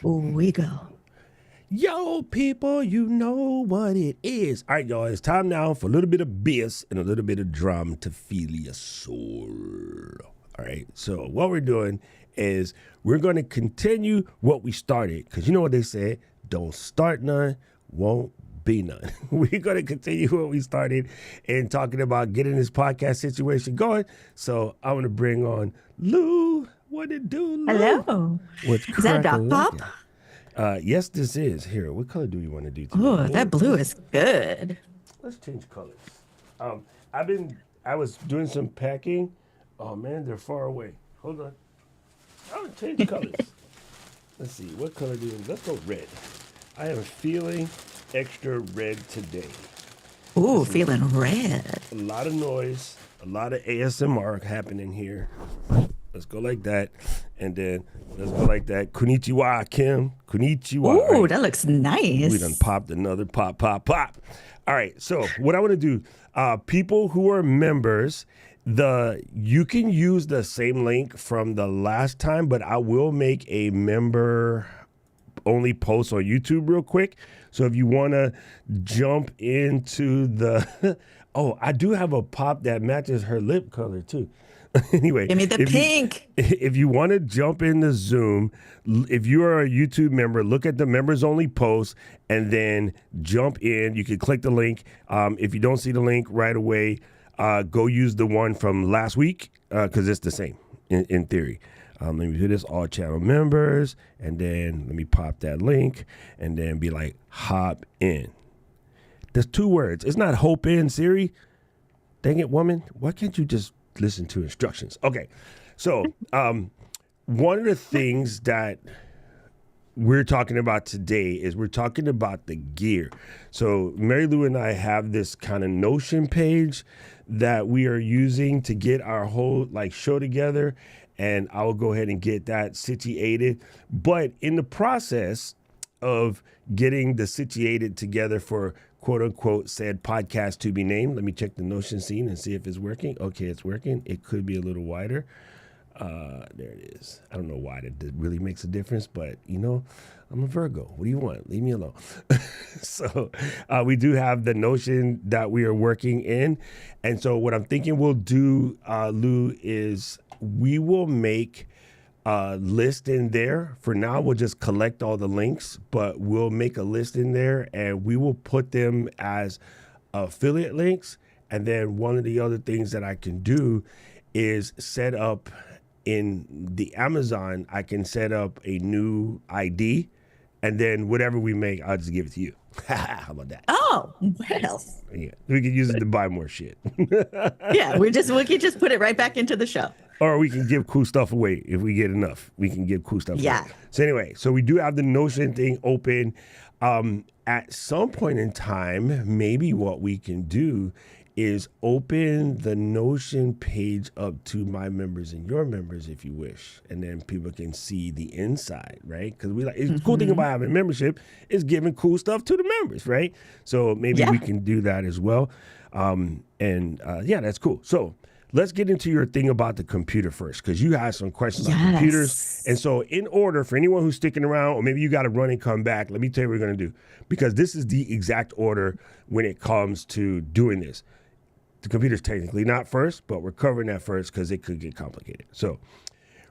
We go. Yo, people, you know what it is. All right, y'all, it's time now for a little bit of bass and a little bit of drum to feel your soul. All right, so what we're doing is we're going to continue what we started, because you know what they said, don't start none, won't be none. We're going to continue what we started and talking about getting this podcast situation going. So I'm going to bring on Lou. What it do, Lou? Hello. What's Is that a dog pop? Yes, this is. Here, what color do you want to do today? Oh, that blue is good. Let's change colors. I was doing some packing. Oh man, they're far away. Hold on. I'm gonna change colors. Let's see, what color do you? Let's go red. I am feeling extra red today. Ooh, feeling red. A lot of noise, a lot of ASMR happening here. Let's go like that, and then let's go like that. Konnichiwa, Kim. Konnichiwa. Ooh, right. that looks nice. We done popped another pop. All right, so what I want to do, people who are members, you can use the same link from the last time, but I will make a member only post on YouTube real quick. So if you want to jump into the, oh, I do have a pop that matches her lip color too. Anyway, give me the pink. If you want to jump into Zoom, if you are a YouTube member, look at the members only post and then jump in. You can click the link. If you don't see the link right away, go use the one from last week because it's the same in theory. Let me do this, all channel members, and then let me pop that link and then be like, hop in. There's 2 words. It's not hope in, Siri. Dang it, woman. Why can't you just listen to instructions? Okay, so one of the things that we're talking about today is we're talking about the gear. So Marilou and I have this kind of Notion page that we are using to get our whole show together, and I'll go ahead and get that situated. But in the process of getting the situated together for quote unquote said podcast to be named, let me check the Notion scene and see if it's working. Okay, it's working. It could be a little wider. There it is. I don't know why that really makes a difference, but I'm a Virgo. What do you want? Leave me alone. So we do have the Notion that we are working in. And so what I'm thinking we'll do, Lou, is we will make a list in there. For now, we'll just collect all the links, but we'll make a list in there and we will put them as affiliate links. And then one of the other things that I can do is set up in the Amazon, I can set up a new ID, and then whatever we make, I'll just give it to you. How about that? Oh, well. Yeah, we can use it to buy more shit. Yeah, we can just put it right back into the show. Or we can give cool stuff away if we get enough. We can give cool stuff away. So anyway, so we do have the Notion thing open. At some point in time, maybe what we can do is open the Notion page up to my members and your members if you wish, and then people can see the inside, right? Because the cool thing about having membership is giving cool stuff to the members, right? So maybe we can do that as well. Yeah, that's cool. So let's get into your thing about the computer first, because you had some questions on computers. And so in order, for anyone who's sticking around, or maybe you got to run and come back, let me tell you what we're going to do, because this is the exact order when it comes to doing this. The computer's technically not first, but we're covering that first because it could get complicated. So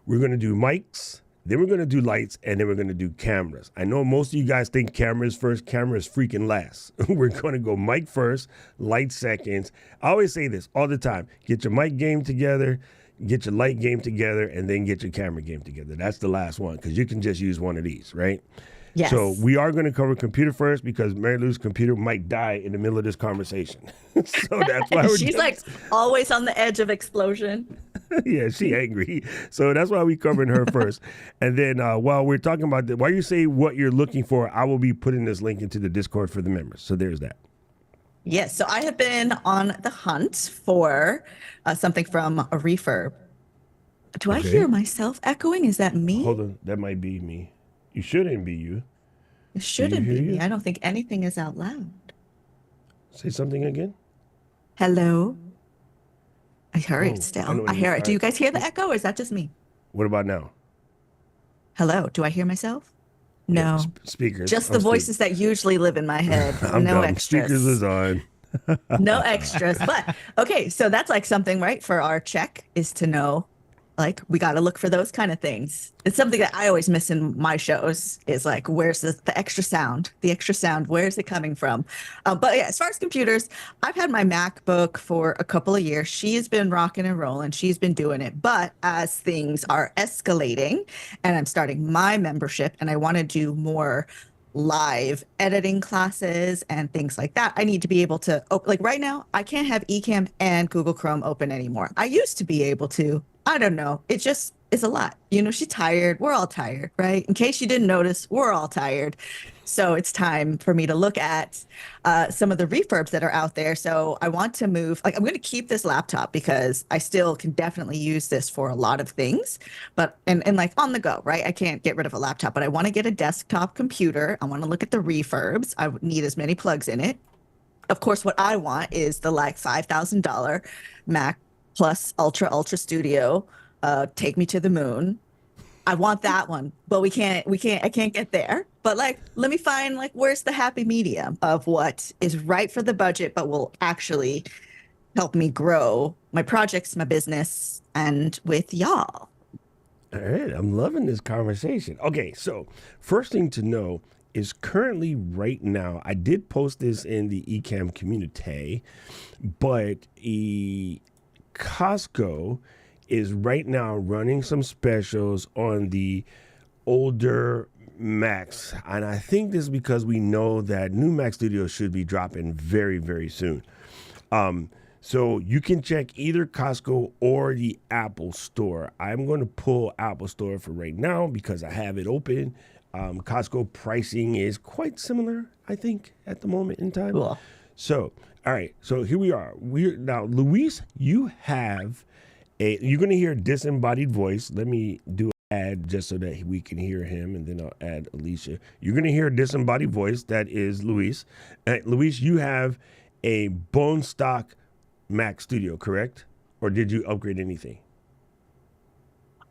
we're going to do mics, then we're going to do lights, and then we're going to do cameras. I know most of you guys think cameras first. Camera is freaking last. We're going to go mic first, light seconds. I always say this all the time. Get your mic game together, get your light game together, and then get your camera game together. That's the last one because you can just use one of these, right? Yes. So we are going to cover computer first because Marilou's computer might die in the middle of this conversation. So that's why she's always on the edge of explosion. Yeah, she angry. So that's why we covering her first. And then while we're talking about while you say what you're looking for, I will be putting this link into the Discord for the members. So there's that. Yes. So I have been on the hunt for something from a refurb. Do I hear myself echoing? Is that me? Hold on. That might be me. You shouldn't be you. It shouldn't be me. I don't think anything is out loud. Say something again. Hello. I hear it still. I hear it. Do you guys hear the echo, or is that just me? What about now? Hello. Do I hear myself? No, Speakers. just I'm the voices that usually live in my head. I'm No dumb. Speakers extras. is on. No extras. But okay, so that's like something, right? For our check is to know, like, we got to look for those kind of things. It's something that I always miss in my shows is like, where's the extra sound? The extra sound, where's it coming from? But yeah, as far as computers, I've had my MacBook for a couple of years. She's been rocking and rolling. She's been doing it. But as things are escalating and I'm starting my membership and I want to do more live editing classes and things like that. I need to be able to, like right now, I can't have Ecamm and Google Chrome open anymore. I used to be able to. I don't know. It just is a lot. You know, she's tired. We're all tired, right? In case you didn't notice, we're all tired. So it's time for me to look at some of the refurbs that are out there. So I want to move, like, I'm going to keep this laptop because I still can definitely use this for a lot of things, but, and like on the go, right? I can't get rid of a laptop, but I want to get a desktop computer. I want to look at the refurbs. I would need as many plugs in it. Of course, what I want is the like $5,000 Mac Plus Ultra Studio, Take Me to the Moon. I want that one, but I can't get there. But like, let me find like, where's the happy medium of what is right for the budget, but will actually help me grow my projects, my business, and with y'all. All right, I'm loving this conversation. Okay, so first thing to know is currently right now, I did post this in the Ecamm community, but Costco is right now running some specials on the older Macs. And I think this is because we know that new Mac Studios should be dropping very, very soon. So you can check either Costco or the Apple Store. I'm going to pull Apple Store for right now because I have it open. Costco pricing is quite similar, I think, at the moment in time. Cool. So, all right. So here we are. Now, Luis, you're going to hear a disembodied voice. Let me do an ad just so that we can hear him, and then I'll add Alicia. You're going to hear a disembodied voice. That is Luis. Luis, you have a bone stock Mac Studio, correct? Or did you upgrade anything?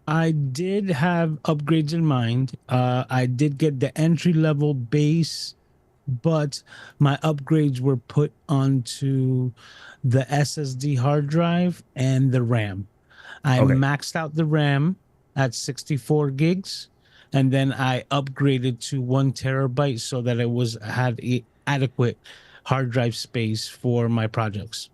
I did have upgrades in mind. I did get the entry level base, but my upgrades were put onto the SSD hard drive and the RAM. I maxed out the RAM at 64 gigs, and then I upgraded to 1 terabyte so that it had adequate hard drive space for my projects.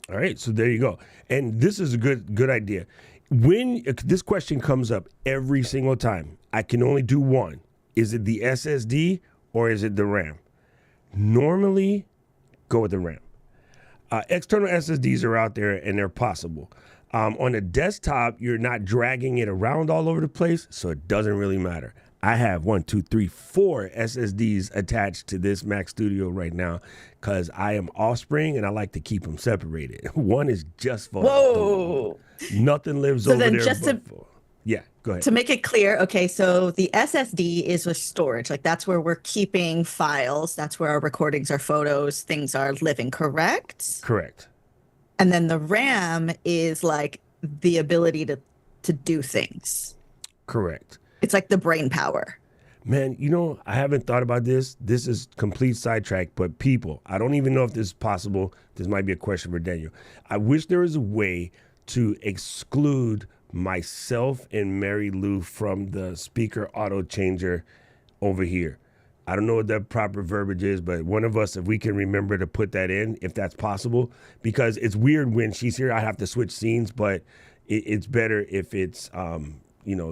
All right, so there you go. And this is a good idea. When this question comes up every single time, I can only do one. Is it the SSD or is it the RAM? Normally, go with the RAM. External SSDs are out there and they're possible. On a desktop, you're not dragging it around all over the place, so it doesn't really matter. I have 4 SSDs attached to this Mac Studio right now because I am offspring and I like to keep them separated. One is just for Whoa. Nothing lives So over then there. just but for. Yeah, go ahead. To make it clear, okay, so the SSD is with storage. Like that's where we're keeping files. That's where our recordings, our photos, things are living, correct? Correct. And then the RAM is like the ability to do things. Correct. It's like the brain power. Man, you know, I haven't thought about this. This is complete sidetrack, but people, I don't even know if this is possible. This might be a question for Daniel. I wish there was a way to exclude myself and Marilou from the speaker auto changer over here. I don't know what that proper verbiage is, but one of us, if we can remember to put that in, if that's possible, because it's weird when she's here, I have to switch scenes, but it's better if it's,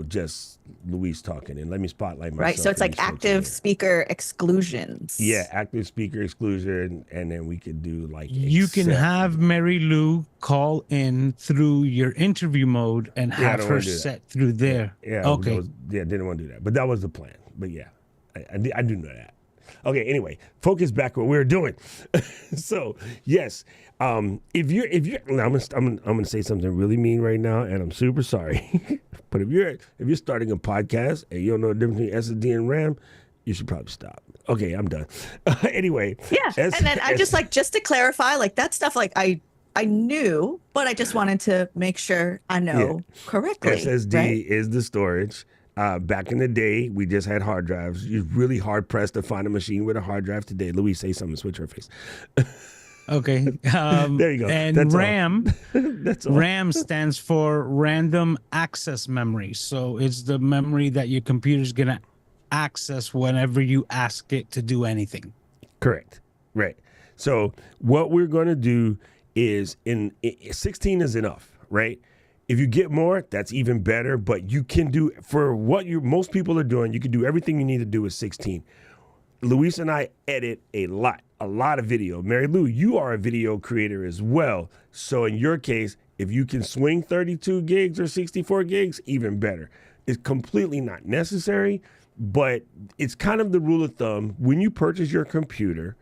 just Luis talking. And let me spotlight myself. Right. So it's like active speaker exclusions. Yeah, active speaker exclusion. And then we could do like. You can have Marilou call in through your interview mode and have her set through there. Yeah. Okay. Didn't want to do that. But that was the plan. But yeah, I do know that. Okay, anyway, focus back what we were doing. So yes, if you're, I'm gonna say something really mean right now, and I'm super sorry. But if you're starting a podcast and you don't know the difference between SSD and RAM, you should probably stop. Okay, I'm done. Anyway. Yeah, and then I just to clarify, like that stuff, like I knew, but I just wanted to make sure I know correctly. SSD is the storage. Back in the day, we just had hard drives. You're really hard pressed to find a machine with a hard drive today. Louise, say something. Switch her face. Okay. There you go. And That's all. RAM, That's all. RAM stands for random access memory. So it's the memory that your computer's going to access whenever you ask it to do anything. Correct. Right. So what we're going to do is 16 is enough, right? If you get more, that's even better. But you can do, for what most people are doing, you can do everything you need to do with 16. Luis and I edit a lot of video. Marilou, you are a video creator as well. So in your case, if you can swing 32 gigs or 64 gigs, even better. It's completely not necessary, but it's kind of the rule of thumb. When you purchase your computer,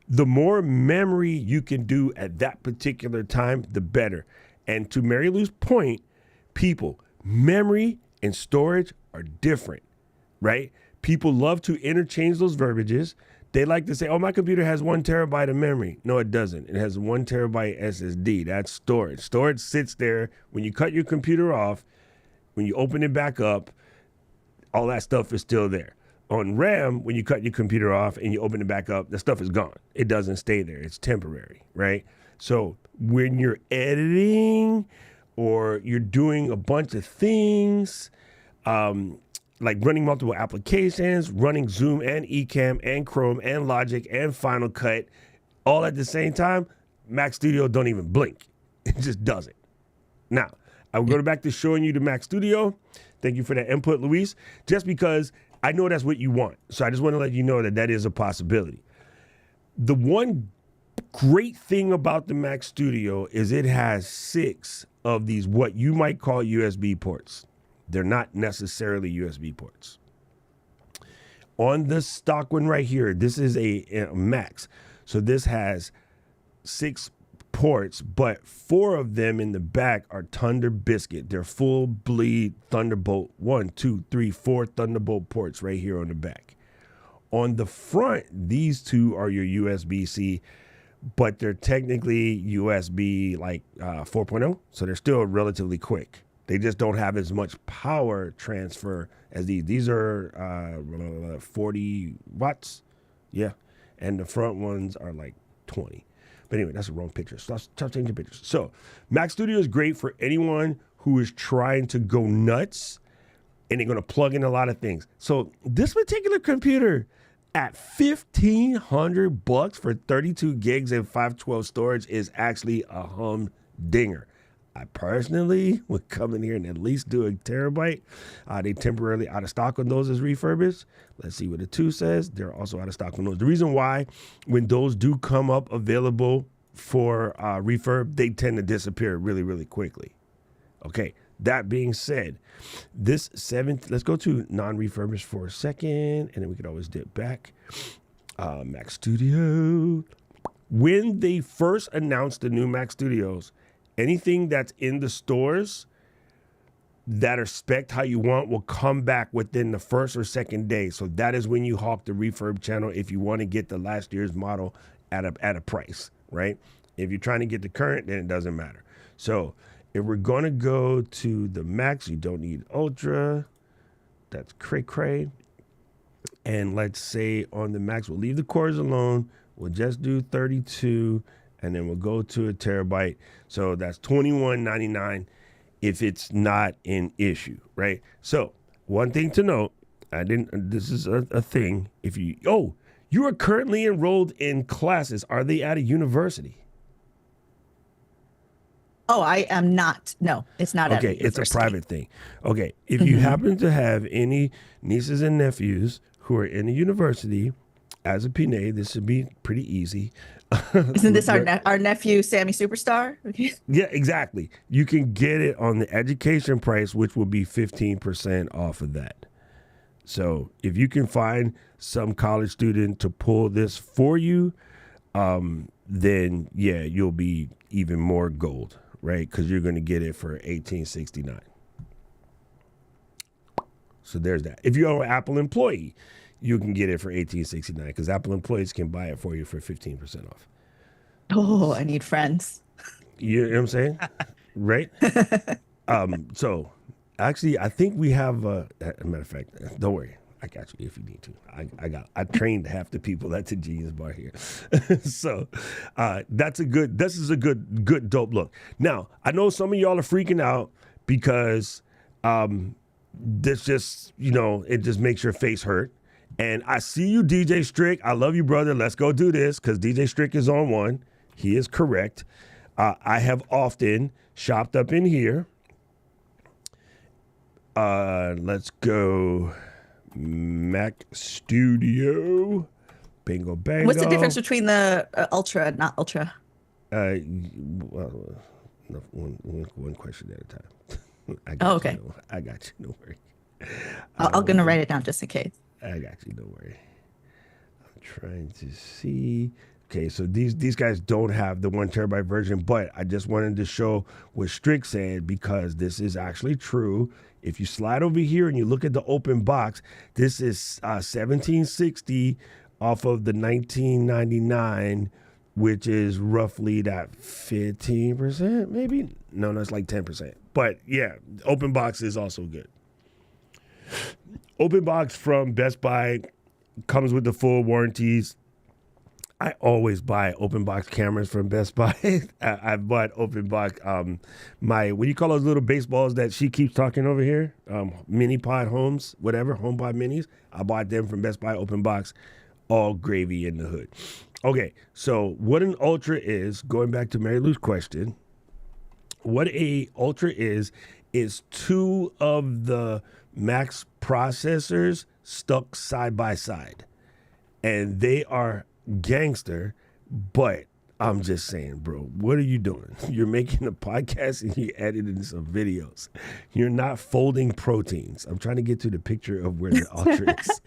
the more memory you can do at that particular time, the better. And to Mary Lou's point, people, memory and storage are different, right? People love to interchange those verbiages. They like to say, oh, my computer has 1 terabyte of memory. No, it doesn't. It has 1 terabyte SSD. That's storage. Storage sits there. When you cut your computer off, when you open it back up, all that stuff is still there. On RAM, when you cut your computer off and you open it back up, the stuff is gone. It doesn't stay there. It's temporary, right? So when you're editing or you're doing a bunch of things, like running multiple applications, running Zoom and Ecamm and Chrome and Logic and Final Cut all at the same time, Mac Studio don't even blink. It just doesn't. Now, I will go back to showing you the Mac Studio. Thank you for that input, Luis, just because I know that's what you want. So I just want to let you know that that is a possibility. The one great thing about the Mac Studio is it has 6 of these, what you might call USB ports. They're not necessarily USB ports. On the stock one right here, this is a Max. So this has 6 ports, but 4 of them in the back are Thunder Biscuit. They're full bleed Thunderbolt 1, 2, 3, 4 Thunderbolt ports right here on the back. On the front, these 2 are your USB-C, but they're technically USB like 4.0, so they're still relatively quick. They just don't have as much power transfer as these. These are 40 watts, yeah, and the front ones are like 20. But anyway, that's the wrong picture. Stop changing pictures. So Mac Studio is great for anyone who is trying to go nuts and they're going to plug in a lot of things. So this particular computer at $1,500 for 32 gigs and 512 storage is actually a humdinger. I personally would come in here and at least do a terabyte. They temporarily out of stock on those as refurbished. Let's see what the 2 says. They're also out of stock on those. The reason why, when those do come up available for refurb, they tend to disappear really, really quickly. Okay, that being said, this 7th, let's go to non-refurbished for a second, and then we could always dip back. Mac Studio. When they first announced the new Mac Studios, anything that's in the stores that are spec'd how you want will come back within the first or second day. So that is when you hawk the refurb channel if you want to get the last year's model at a price, right? If you're trying to get the current, then it doesn't matter. So if we're going to go to the Max, you don't need Ultra. That's cray-cray. And let's say on the Max, we'll leave the cores alone. We'll just do 32. And then we'll go to a terabyte. So that's $21.99 if it's not an issue, right? So one thing to note, this is a thing. If you are currently enrolled in classes. Are they at a university? Oh, I am not. No, it's not. Okay, it's a private thing. Okay, if you happen to have any nieces and nephews who are in a university, as a PNA, this should be pretty easy. Isn't this our nephew, Sammy Superstar? Yeah, exactly. You can get it on the education price, which will be 15% off of that. So if you can find some college student to pull this for you, then yeah, you'll be even more gold, right? Because you're going to get it for $18.69. So there's that. If you're an Apple employee, you can get it for $18.69 because Apple employees can buy it for you for 15% off. Oh, I need friends. You know what I'm saying? Right? So Actually, I think we have a matter of fact, don't worry. I got you if you need to. I trained half the people at the Genius Bar here. So this is a good dope look. Now, I know some of y'all are freaking out because this just, it just makes your face hurt. And I see you, DJ Strick. I love you, brother. Let's go do this because DJ Strick is on one. He is correct. I have often shopped up in here. Let's go Mac Studio. Bingo, bango. What's the difference between the Ultra and not Ultra? Well, no, one question at a time. Okay. I got you. Don't worry. I'm going to write it down just in case. I got you. Don't worry. I'm trying to see. Okay, so these guys don't have the 1 terabyte version, but I just wanted to show what Strick said because this is actually true. If you slide over here and you look at the open box, this is 1760 off of the 1999, which is roughly that 15%, maybe? No, it's like 10%. But yeah, open box is also good. Open box from Best Buy comes with the full warranties. I always buy open box cameras from Best Buy. I bought open box, what do you call those little baseballs that she keeps talking over here? Mini pod homes, whatever, home pod minis. I bought them from Best Buy open box, all gravy in the hood. Okay, so what an Ultra is, going back to Mary Lou's question, what a Ultra is 2 of the Max processors stuck side by side. And they are gangster, but I'm just saying, bro, what are you doing? You're making a podcast and you're editing some videos. You're not folding proteins. I'm trying to get to the picture of where the Ultra is.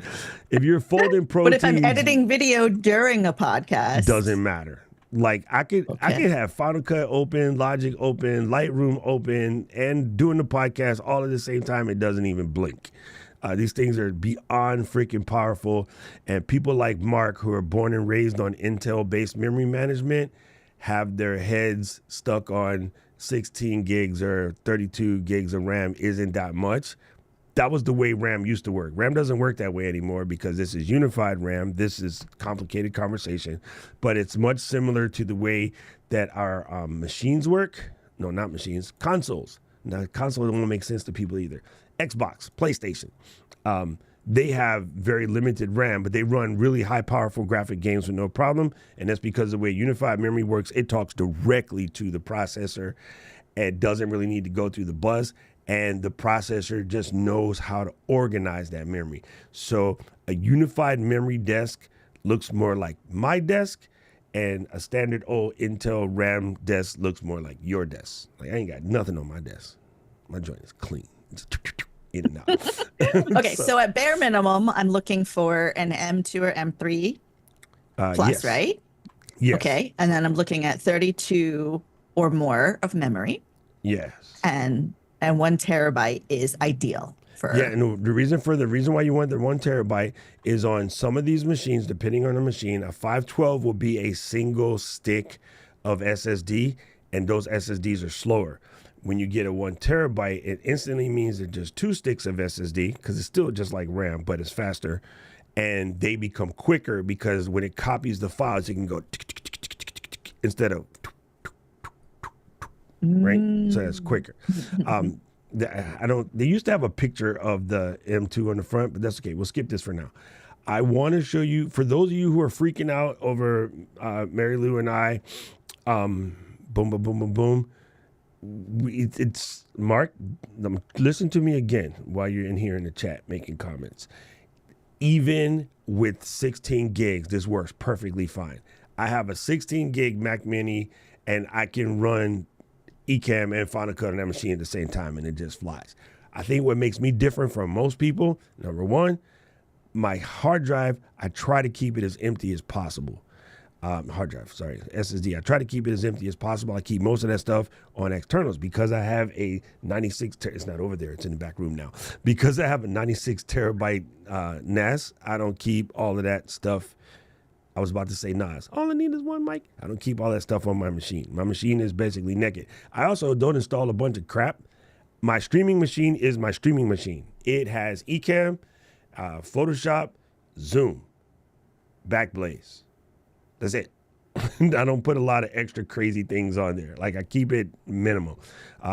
If you're folding proteins, but if I'm editing video during a podcast, doesn't matter. Like I could have Final Cut open, Logic open, Lightroom open, and doing the podcast all at the same time. It doesn't even blink. These things are beyond freaking powerful. And people like Mark, who are born and raised on Intel-based memory management, have their heads stuck on 16 gigs or 32 gigs of RAM isn't that much. That was the way RAM used to work. RAM doesn't work that way anymore because this is unified RAM. This is complicated conversation, but it's much similar to the way that our machines work. No, not machines, consoles. Now, consoles don't make sense to people either. Xbox, PlayStation, they have very limited RAM, but they run really high powerful graphic games with no problem. And that's because the way unified memory works, it talks directly to the processor and doesn't really need to go through the bus. And the processor just knows how to organize that memory. So a unified memory desk looks more like my desk, and a standard old Intel RAM desk looks more like your desk. Like I ain't got nothing on my desk. My joint is clean. It's in and out. Okay, so at bare minimum, I'm looking for an M2 or M3 plus, yes. right? Yes. Okay, and then I'm looking at 32 or more of memory. Yes. And 1 terabyte is ideal for. Yeah, and the reason why you want the 1 terabyte is on some of these machines, depending on the machine, a 512 will be a single stick of SSD, and those SSDs are slower. When you get a 1 terabyte, it instantly means it's just 2 sticks of SSD because it's still just like RAM, but it's faster. And they become quicker because when it copies the files, it can go instead of right. So that's quicker. They used to have a picture of the M2 on the front, but that's okay. We'll skip this for now. I want to show you, for those of you who are freaking out over Mary Lou and I, boom, boom, boom, boom, boom. It's Mark. Listen to me again while you're in here in the chat making comments. Even with 16 gigs, this works perfectly fine. I have a 16 gig Mac Mini, and I can run Ecamm and Final Cut on that machine at the same time, and it just flies. I think what makes me different from most people, number one, my hard drive, I try to keep it as empty as possible. SSD. I try to keep it as empty as possible. I keep most of that stuff on externals because I have a 96, it's not over there, it's in the back room now. Because I have a 96 terabyte NAS, I don't keep all of that stuff. I was about to say NAS. All I need is one mic. I don't keep all that stuff on my machine. My machine is basically naked. I also don't install a bunch of crap. My streaming machine is my streaming machine. It has Ecamm, Photoshop, Zoom, Backblaze. That's it. I don't put a lot of extra crazy things on there. Like I keep it minimal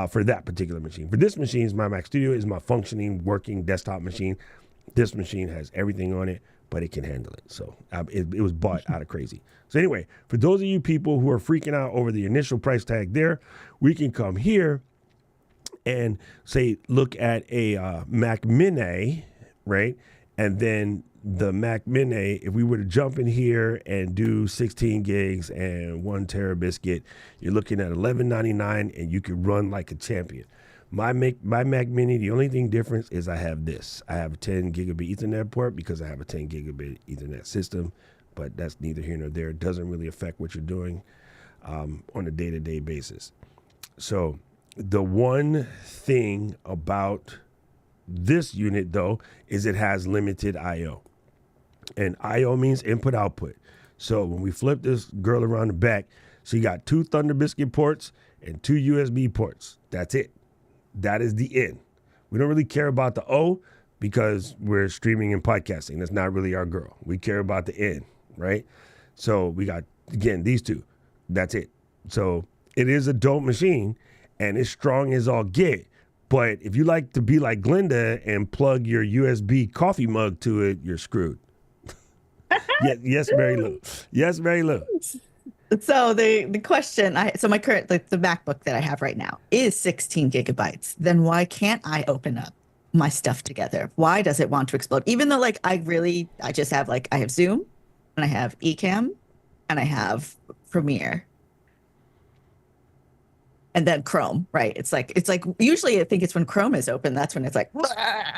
for that particular machine. For this machine, my Mac Studio is my functioning, working desktop machine. This machine has everything on it, but it can handle it. So it was bought out of crazy. So anyway, for those of you people who are freaking out over the initial price tag there, we can come here and say, look at a Mac Mini, right? And then the Mac Mini, if we were to jump in here and do 16 gigs and 1 terabiscuit, you're looking at $11.99 and you can run like a champion. My Mac Mini, the only thing difference is I have this. I have a 10 gigabit Ethernet port because I have a 10 gigabit Ethernet system, but that's neither here nor there. It doesn't really affect what you're doing on a day-to-day basis. So the one thing about this unit, though, is it has limited I/O. And I/O means input output. So when we flip this girl around the back, she got 2 Thunder Biscuit ports and 2 USB ports. That's it. That is the in. We don't really care about the O because we're streaming and podcasting. That's not really our girl. We care about the in, right? So we got, again, these 2. That's it. So it is a dope machine and it's strong as all get. But if you like to be like Glenda and plug your USB coffee mug to it, you're screwed. Yes, Mary Lou. Yes, Mary Lou. So the question, so my current, the MacBook that I have right now is 16 gigabytes. Then why can't I open up my stuff together? Why does it want to explode? Even though like I just have like, I have Zoom and I have Ecamm and I have Premiere. And then Chrome, right? It's like usually I think it's when Chrome is open, that's when it's like,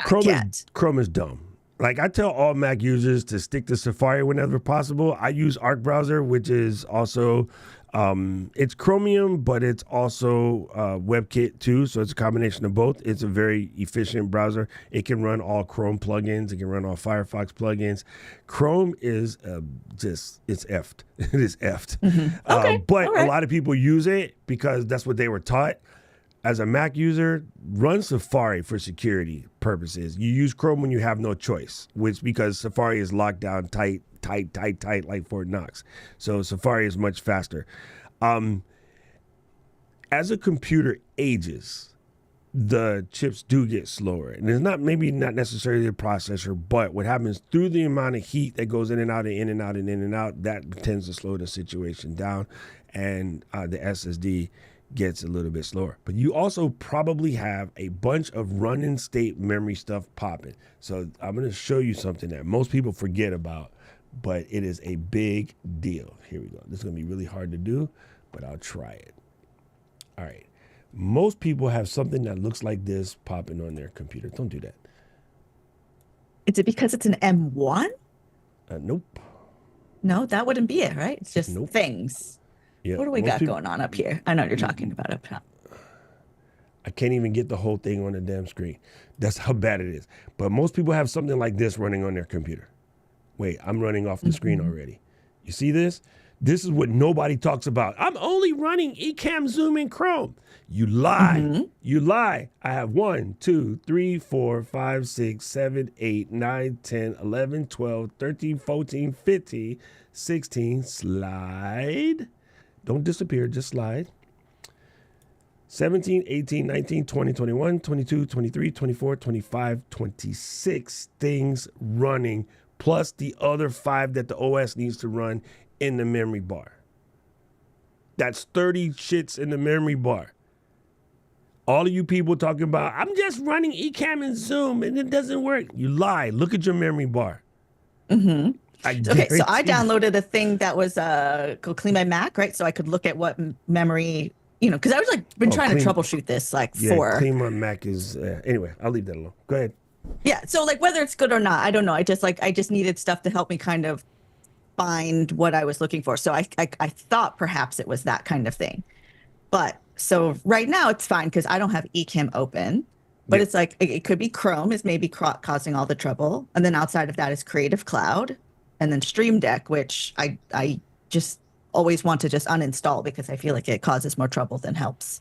Chrome is dumb. Like I tell all Mac users to stick to Safari whenever possible. I use Arc browser, which is also, it's Chromium, but it's also WebKit too. So it's a combination of both. It's a very efficient browser. It can run all Chrome plugins. It can run all Firefox plugins. Chrome is it's effed. It is effed. Mm-hmm. Okay. But a lot of people use it because that's what they were taught. As a Mac user, run Safari for security purposes. You use Chrome when you have no choice, which because Safari is locked down tight like Fort Knox. So Safari is much faster. As a computer ages, the chips do get slower. And it's maybe not necessarily the processor, but what happens through the amount of heat that goes in and out and in and out and in and out, that tends to slow the situation down. And the SSD gets a little bit slower. But you also probably have a bunch of running state memory stuff popping. So I'm going to show you something that most people forget about, but it is a big deal. Here we go. This is going to be really hard to do, but I'll try it. All right. Most people have something that looks like this popping on their computer. Don't do that. Is it because it's an M1? Nope. No, that wouldn't be it, right? It's just things. Yeah, what do we got going on up here? I know what you're talking about up top. I can't even get the whole thing on the damn screen. That's how bad it is. But most people have something like this running on their computer. Wait, I'm running off the screen already. You see this? This is what nobody talks about. I'm only running Ecamm, Zoom, and Chrome. You lie. Mm-hmm. You lie. I have 1, 2, 3, 4, 5, 6, 7, 8, 9, 10, 11, 12, 13, 14, 15, 16. Slide. Don't disappear, just slide. 17, 18, 19, 20, 21, 22, 23, 24, 25, 26 things running, plus the other 5 that the OS needs to run in the memory bar. That's 30 shits in the memory bar. All of you people talking about, I'm just running Ecamm and Zoom and it doesn't work. You lie. Look at your memory bar. Mm-hmm. Okay, so I downloaded a thing that was called Clean My Mac, right? So I could look at what memory, because I was been trying to troubleshoot this for. Clean My Mac is anyway. I'll leave that alone. Go ahead. Yeah, so whether it's good or not, I don't know. I just needed stuff to help me kind of find what I was looking for. So I thought perhaps it was that kind of thing, but so right now it's fine because I don't have Ecamm open. But it's it could be Chrome is maybe causing all the trouble, and then outside of that is Creative Cloud. And then Stream Deck, which I just always want to just uninstall because I feel like it causes more trouble than helps.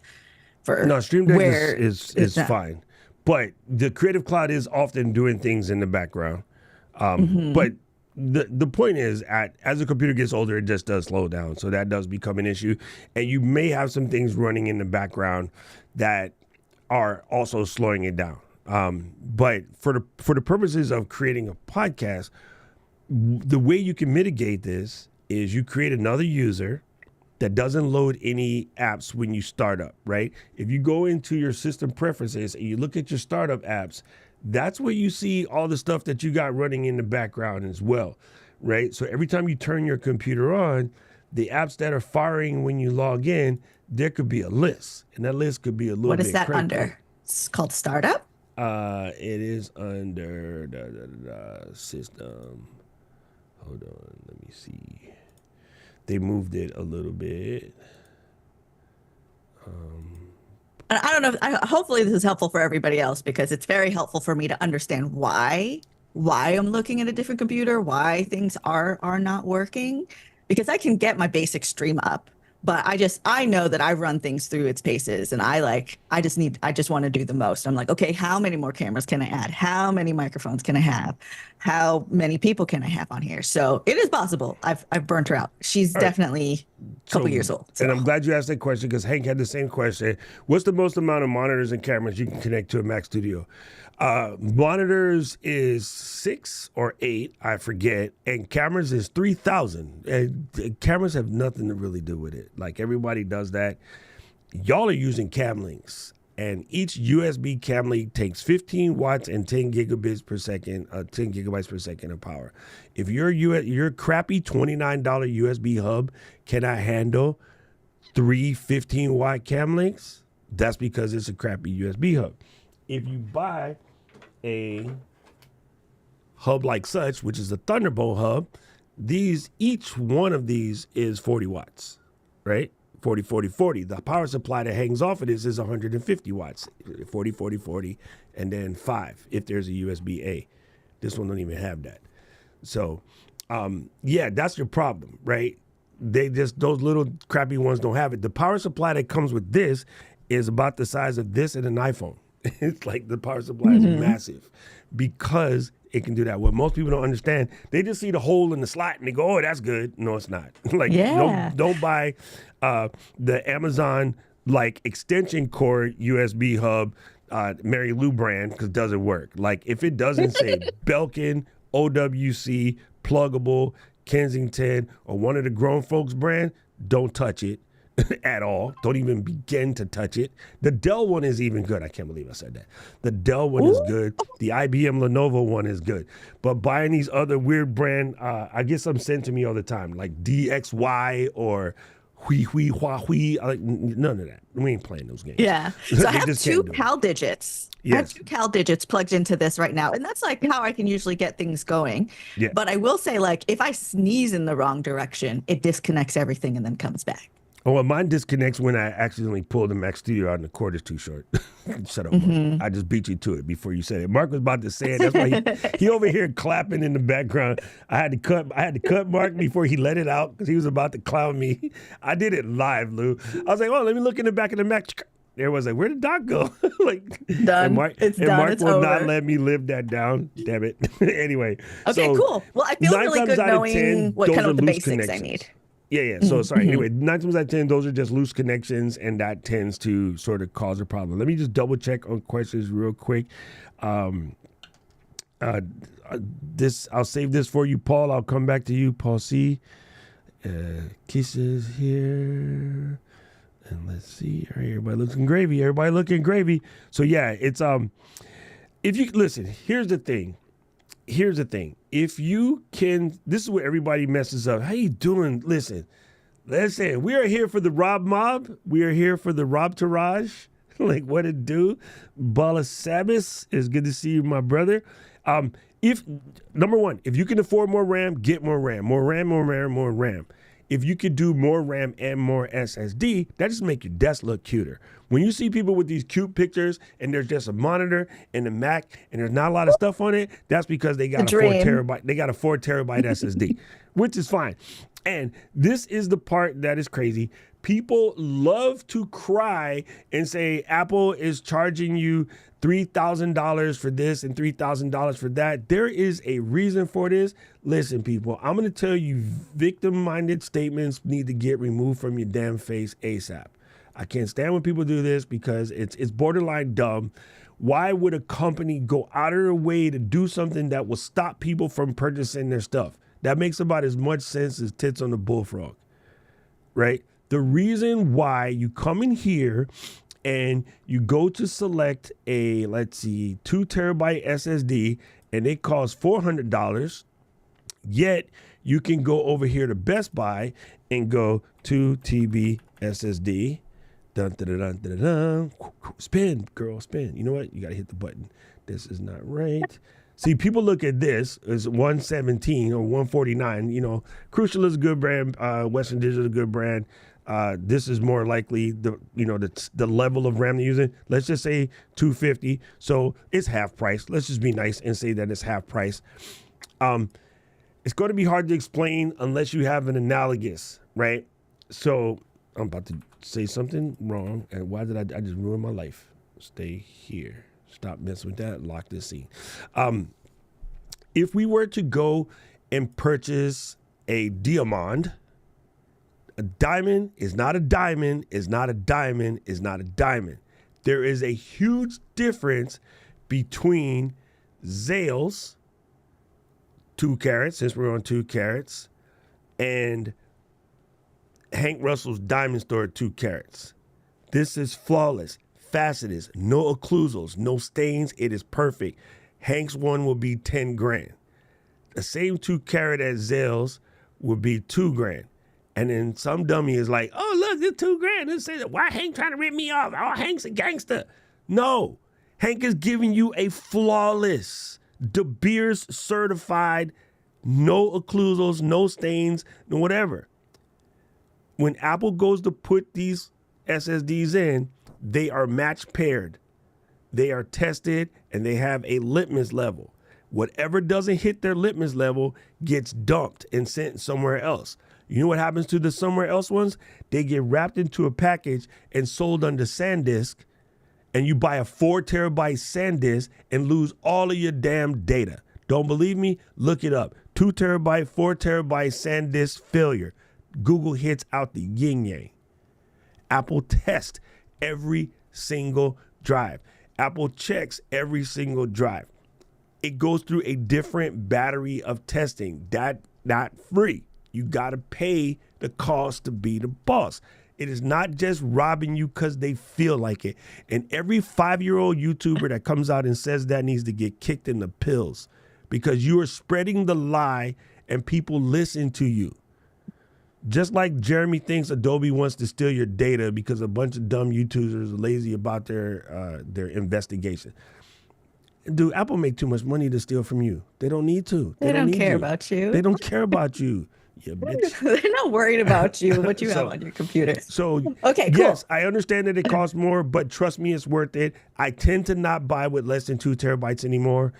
for No, Stream Deck where is that. fine, but the Creative Cloud is often doing things in the background. Mm-hmm. But the point is, as the computer gets older, it just does slow down, so that does become an issue, and you may have some things running in the background that are also slowing it down. But for the purposes of creating a podcast, the way you can mitigate this is you create another user that doesn't load any apps when you start up, right? If you go into your system preferences and you look at your startup apps, that's where you see all the stuff that you got running in the background as well, right? So every time you turn your computer on, the apps that are firing when you log in, there could be a list, and that list could be a little What bit is that crazy. under? It's called startup. It is under the system. Hold on, let me see. They moved it a little bit. And I don't know. Hopefully, this is helpful for everybody else because it's very helpful for me to understand why I'm looking at a different computer, why things are not working. Because I can get my basic stream up, but I know that I run things through its paces, and I just want to do the most. I'm like, okay, how many more cameras can I add? How many microphones can I have? How many people can I have on here? So it is possible. I've burnt her out. She's definitely a couple years old. So. And I'm glad you asked that question because Hank had the same question. What's the most amount of monitors and cameras you can connect to a Mac Studio? Monitors is 6 or 8, I forget, and cameras is 3,000. And cameras have nothing to really do with it. Like everybody does that. Y'all are using cam links, and each USB cam link takes 15 watts and 10 gigabits per second, 10 gigabytes per second of power. If your crappy $29 USB hub cannot handle 3 15-watt cam links, that's because it's a crappy USB hub. If you buy a hub like such, which is a Thunderbolt hub, each one of these is 40 watts, right? 40, 40, 40. The power supply that hangs off of this is 150 watts, 40, 40, 40, and then 5 if there's a USB-A. This one don't even have that. So, yeah, that's your problem, right? Those little crappy ones don't have it. The power supply that comes with this is about the size of this and an iPhone. It's like the power supply is massive because it can do that. What most people don't understand, they just see the hole in the slot and they go, "Oh, that's good." No, it's not. Like, don't buy the Amazon like extension cord USB hub, Marilou brand, because it doesn't work. Like, if it doesn't say Belkin, OWC, pluggable, Kensington, or one of the grown folks brand, don't touch it. At all. Don't even begin to touch it. The Dell one is even good. I can't believe I said that. The Dell one is good. The IBM Lenovo one is good. But buying these other weird brand, I get some sent to me all the time, like DXY or Hui Hua Hui. Like, none of that. We ain't playing those games. Yeah. So I have 2 CAL digits. Yes. I have 2 CAL digits plugged into this right now. And that's like how I can usually get things going. Yeah. But I will say, like, if I sneeze in the wrong direction, it disconnects everything and then comes back. Oh, well, mine disconnects when I accidentally pull the Mac Studio out and the cord is too short. Shut up, Mark. I just beat you to it before you said it. Mark was about to say it. That's why he over here clapping in the background. I had to cut Mark before he let it out because he was about to clown me. I did it live, Lou. I was like, "Oh, let me look in the back of the Mac." There was like, "Where did Doc go?" Like, done. Mark will over. not let me live that down. Damn it. Anyway. Okay, so cool. Well, I feel really good knowing what kind of the basics I need. Yeah. So sorry. Anyway, 9 times out of 10, those are just loose connections, and that tends to sort of cause a problem. Let me just double check on questions real quick. I'll save this for you, Paul. I'll come back to you, Paul C. Kisses here, and let's see. All right, everybody looking gravy. Everybody looking gravy. So yeah, it's if you listen, here's the thing. If you can, this is where everybody messes up. How you doing? Listen, we are here for the Rob Mob. We are here for the Rob Taraj. Like, what it do? Bala Sabis, it's good to see you, my brother. Number one, if you can afford more RAM, get more RAM. More RAM, more RAM, more RAM. If you could do more RAM and more SSD, that just make your desk look cuter. When you see people with these cute pictures and there's just a monitor and a Mac and there's not a lot of stuff on it, that's because they got a 4 terabyte. They got a 4 terabyte SSD, which is fine. And this is the part that is crazy. People love to cry and say Apple is charging you $3,000 for this and $3,000 for that. There is a reason for this. Listen, people, I'm going to tell you, victim-minded statements need to get removed from your damn face ASAP. I can't stand when people do this because it's borderline dumb. Why would a company go out of their way to do something that will stop people from purchasing their stuff? That makes about as much sense as tits on a bullfrog, right? The reason why you come in here and you go to select a, let's see, 2 terabyte SSD and it costs $400, yet you can go over here to Best Buy and go 2 TB SSD. Dun, dun, dun, dun, dun, dun. Spin, girl, spin. You know what? You got to hit the button. This is not right. See, people look at this as 117 or 149. You know, Crucial is a good brand. Western Digital is a good brand. This is more likely the level of RAM they're using. Let's just say 250. So it's half price. Let's just be nice and say that it's half price. It's going to be hard to explain unless you have an analogous, right? So I'm about to say something wrong. And why did I just ruin my life? Stay here. Stop messing with that. Lock this scene. If we were to go and purchase a diamond, a diamond is not a diamond, is not a diamond, is not a diamond. There is a huge difference between Zales, 2 carats, since we're on 2 carats, and Hank Russell's Diamond Store 2 carats. This is flawless, faceted, no occlusals, no stains. It is perfect. Hank's one will be 10 grand. The same 2 carat as Zales will be 2 grand. And then some dummy is like, oh, look, it's 2 grand. Let's say that. Why Hank trying to rip me off? Oh, Hank's a gangster. No, Hank is giving you a flawless, De Beers certified, no occlusals, no stains, no whatever. When Apple goes to put these SSDs in, they are match paired. They are tested and they have a litmus level. Whatever doesn't hit their litmus level gets dumped and sent somewhere else. You know what happens to the somewhere else ones? They get wrapped into a package and sold under SanDisk, and you buy a 4 terabyte SanDisk and lose all of your damn data. Don't believe me? Look it up. 2 terabyte, 4 terabyte SanDisk failure. Google hits out the yin yang. Apple tests every single drive. Apple checks every single drive. It goes through a different battery of testing. That not free. You got to pay the cost to be the boss. It is not just robbing you because they feel like it. And every 5-year-old YouTuber that comes out and says that needs to get kicked in the pills because you are spreading the lie and people listen to you. Just like Jeremy thinks Adobe wants to steal your data because a bunch of dumb YouTubers are lazy about their investigation. Dude, Apple make too much money to steal from you. They don't need to. They don't care about you. They don't care about you. Yeah, bitch. They're not worried about you, what you have on your computer. So, okay, cool. Yes, I understand that it costs more, but trust me, it's worth it. I tend to not buy with less than 2 terabytes anymore,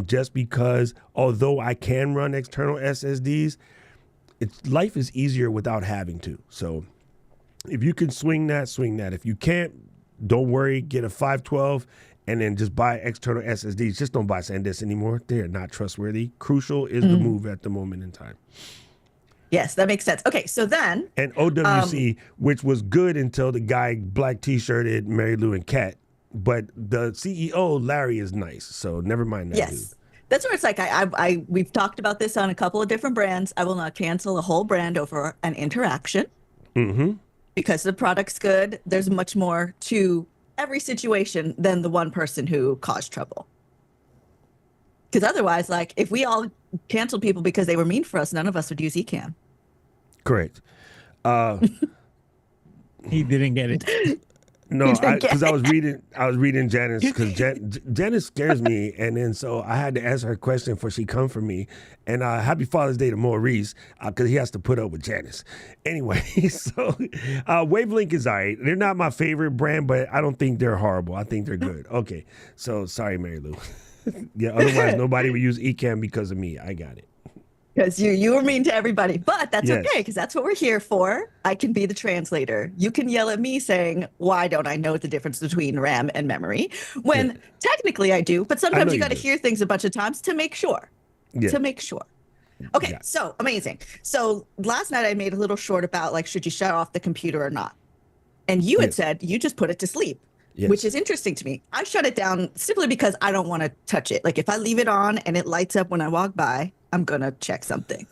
just because although I can run external SSDs, life is easier without having to. So if you can swing that, swing that. If you can't, don't worry, get a 512 and then just buy external SSDs. Just don't buy SanDisk anymore. They're not trustworthy. Crucial is the move at the moment in time. Yes, that makes sense. Okay, so then. And OWC, which was good until the guy black t-shirted Marilou and Kat. But the CEO, Larry, is nice. So never mind that Yes. dude. That's where it's like, we've talked about this on a couple of different brands. I will not cancel a whole brand over an interaction. Mm-hmm. Because the product's good. There's much more to every situation than the one person who caused trouble. Because otherwise, like, if we all canceled people because they were mean for us, none of us would use Ecamm. Correct. He didn't get it. No, because I was reading Janice, because Janice scares me, and then so I had to answer her question before she come for me. And happy Father's Day to Maurice, because he has to put up with Janice. Anyway, so Wavelength is all right. They're not my favorite brand, but I don't think they're horrible. I think they're good. Okay, so sorry, Marilou. Yeah, otherwise nobody would use Ecamm because of me. I got it. Because you were mean to everybody, but that's okay Yes. because that's what we're here for. I can be the translator. You can yell at me saying, "Why don't I know the difference between RAM and memory?" Yeah. When technically I do, but I know sometimes you you got to do. hear things a bunch of times to make sure. Yeah. To make sure. Okay, Yeah. so amazing. So last night I made a little short about like, should you shut off the computer or not? And you had Yes. said you just put it to sleep, which Yes. is interesting to me. I shut it down simply because I don't want to touch it. Like if I leave it on and it lights up when I walk by, I'm gonna check something.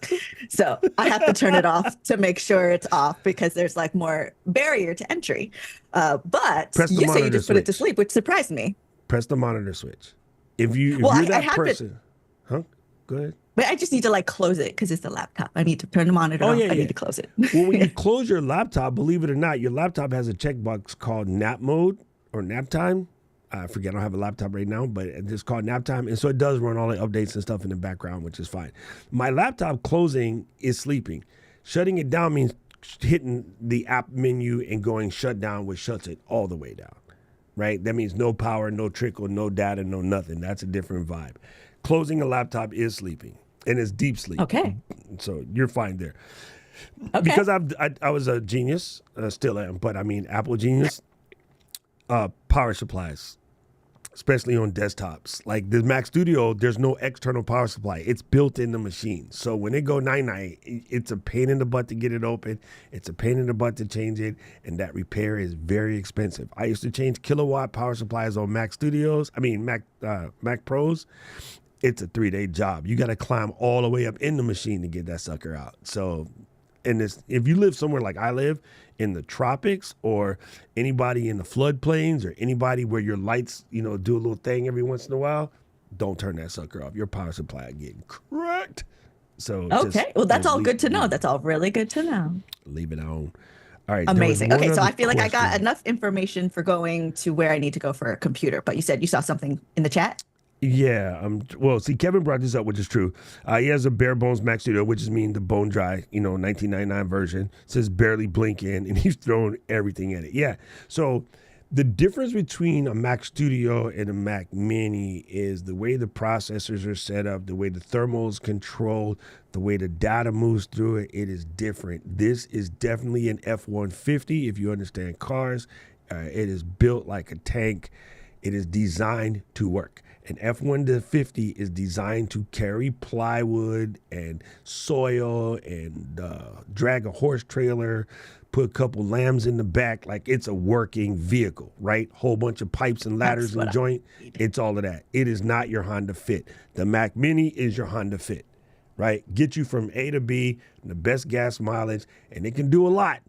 So I have to turn it off to make sure it's off because there's like more barrier to entry. But Press the you say you monitor just put it to switch. sleep, which surprised me. Press the monitor switch. If Well, you're I that have to, person, huh? Go ahead. but I just need to like close it because it's the laptop. I need to turn the monitor Oh off. yeah, I yeah. need to close it. Well, when you close your laptop, believe it or not, your laptop has a checkbox called nap mode or nap time. I forget, I don't have a laptop right now, but it's called nap time. And so it does run all the updates and stuff in the background, which is fine. My laptop closing is sleeping. Shutting it down means hitting the app menu and going shut down, which shuts it all the way down, right? That means no power, no trickle, no data, no nothing. That's a different vibe. Closing a laptop is sleeping, and it's deep sleep. Okay. So you're fine there. Okay. Because I was a genius, still am, but I mean Apple genius. Power supplies, especially on desktops. Like the Mac Studio, there's no external power supply. It's built in the machine. So when it go night, it's a pain in the butt to get it open. It's a pain in the butt to change it, and that repair is very expensive. I used to change kilowatt power supplies on Mac Studios. I mean Mac Pros. It's a 3-day job. You got to climb all the way up in the machine to get that sucker out. So, and if you live somewhere like I live in the tropics, or anybody in the floodplains, or anybody where your lights, do a little thing every once in a while, don't turn that sucker off. Your power supply getting cracked. So Okay. Well, that's just all good to know. That's all really good to know. leave it on. All right. Amazing. Okay, so I feel like I got enough. enough information for going to where I need to go for a computer. But you said you saw something in the chat? Yeah. Well, see, Kevin brought this up, which is true. He has a bare bones Mac Studio, which is mean the bone dry, 1999 version. It says barely blink in, and he's thrown everything in it. Yeah. So the difference between a Mac Studio and a Mac Mini is the way the processors are set up, the way the thermal is controlled, the way the data moves through it. It is different. This is definitely an F-150 if you understand cars. It is built like a tank. It is designed to work. An F-150 is designed to carry plywood and soil and drag a horse trailer, put a couple lambs in the back. Like it's a working vehicle, right? Whole bunch of pipes and ladders and joint. It's all of that. It is not your Honda Fit. The Mac Mini is your Honda Fit, right? Get you from A to B, the best gas mileage, and it can do a lot,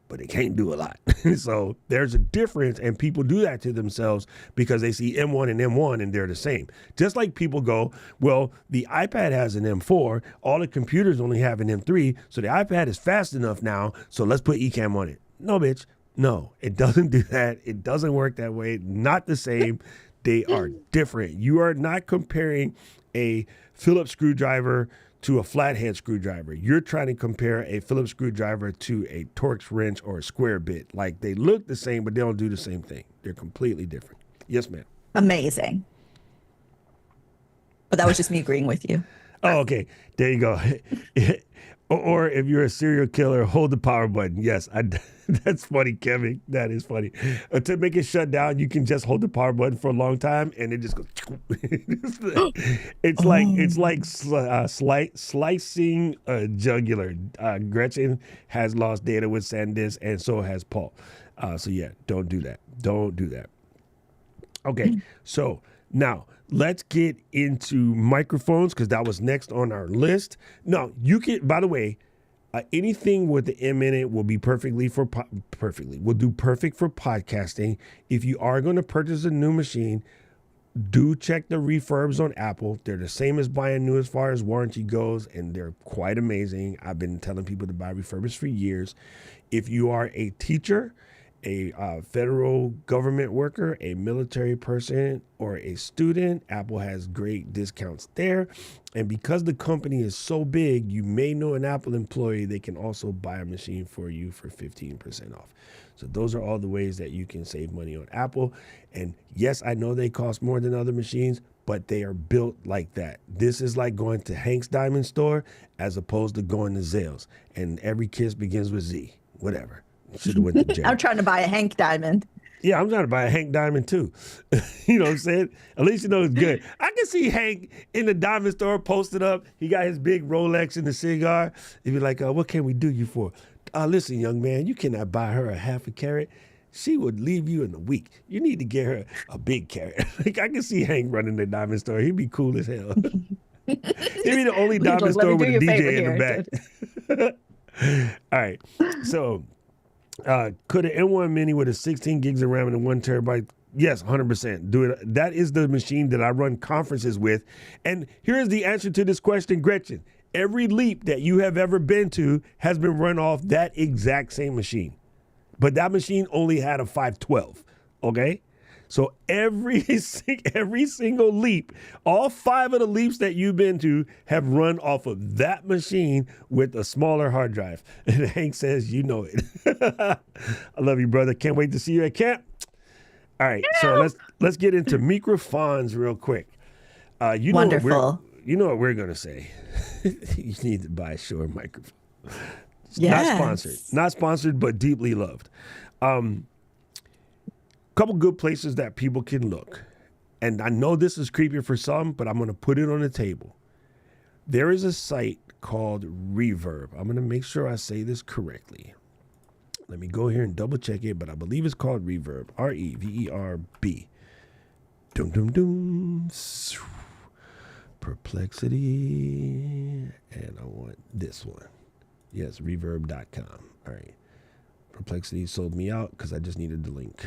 but it can't do a lot. So there's a difference, and people do that to themselves because they see M1 and M1 and they're the same. Just like people go, well, the iPad has an M4, all the computers only have an M3, so the iPad is fast enough now, so let's put Ecamm on it. No, bitch. No, it doesn't do that. It doesn't work that way. Not the same. They are different. You are not comparing a Phillips screwdriver to a flathead screwdriver. You're trying to compare a Phillips screwdriver to a Torx wrench or a square bit. Like they look the same, but they don't do the same thing. They're completely different. Yes, ma'am. Amazing. But that was just me agreeing with you. Oh, okay. There you go. Or if you're a serial killer, hold the power button. Yes, that's funny, Kevin. That is funny. To make it shut down, you can just hold the power button for a long time, and it just goes. It's like slicing a jugular. Gretchen has lost data with SanDisk, and so has Paul. So yeah, don't do that. Don't do that. Okay, so now let's get into microphones because that was next on our list. No, you can. By the way, anything with the M in it will be will do perfect for podcasting. If you are going to purchase a new machine, do check the refurbs on Apple. They're the same as buying new as far as warranty goes, and they're quite amazing. I've been telling people to buy refurbished for years. If you are a teacher, a federal government worker, a military person, or a student, Apple has great discounts there. And because the company is so big, you may know an Apple employee. They can also buy a machine for you for 15% off. So those are all the ways that you can save money on Apple. And yes, I know they cost more than other machines, but they are built like that. This is like going to Hank's Diamond Store as opposed to going to Zales. And every kiss begins with Z. Whatever. Should have went to jail. I'm trying to buy a Hank Diamond. Yeah, I'm trying to buy a Hank Diamond too. You know what I'm saying? At least you know it's good. I can see Hank in the diamond store posted up. He got his big Rolex and the cigar. He'd be like, what can we do you for? Listen, young man, you cannot buy her a half a carat. She would leave you in a week. You need to get her a big carat. Like, I can see Hank running the diamond store. He'd be cool as hell. He'd be the only diamond store with a DJ in the back. All right. So could an M1 Mini with a 16 gigs of RAM and a 1 terabyte? Yes, 100%. Do it. That is the machine that I run conferences with. And here's the answer to this question, Gretchen. Every leap that you have ever been to has been run off that exact same machine. But that machine only had a 512, okay? So every single leap, all 5 of the leaps that you've been to have run off of that machine with a smaller hard drive. And Hank says, you know it. I love you, brother. Can't wait to see you at camp. All right, so let's get into microphones real quick. You know Wonderful. what we're gonna say. You need to buy a Shure microphone. Yes. Not sponsored, but deeply loved. Couple good places that people can look. And I know this is creepy for some, but I'm going to put it on the table. There is a site called Reverb. I'm going to make sure I say this correctly. Let me go here and double check it, but I believe it's called Reverb. R-E-V-E-R-B. Dum dum dum. Perplexity. And I want this one. Yes, reverb.com. All right. Perplexity sold me out because I just needed the link.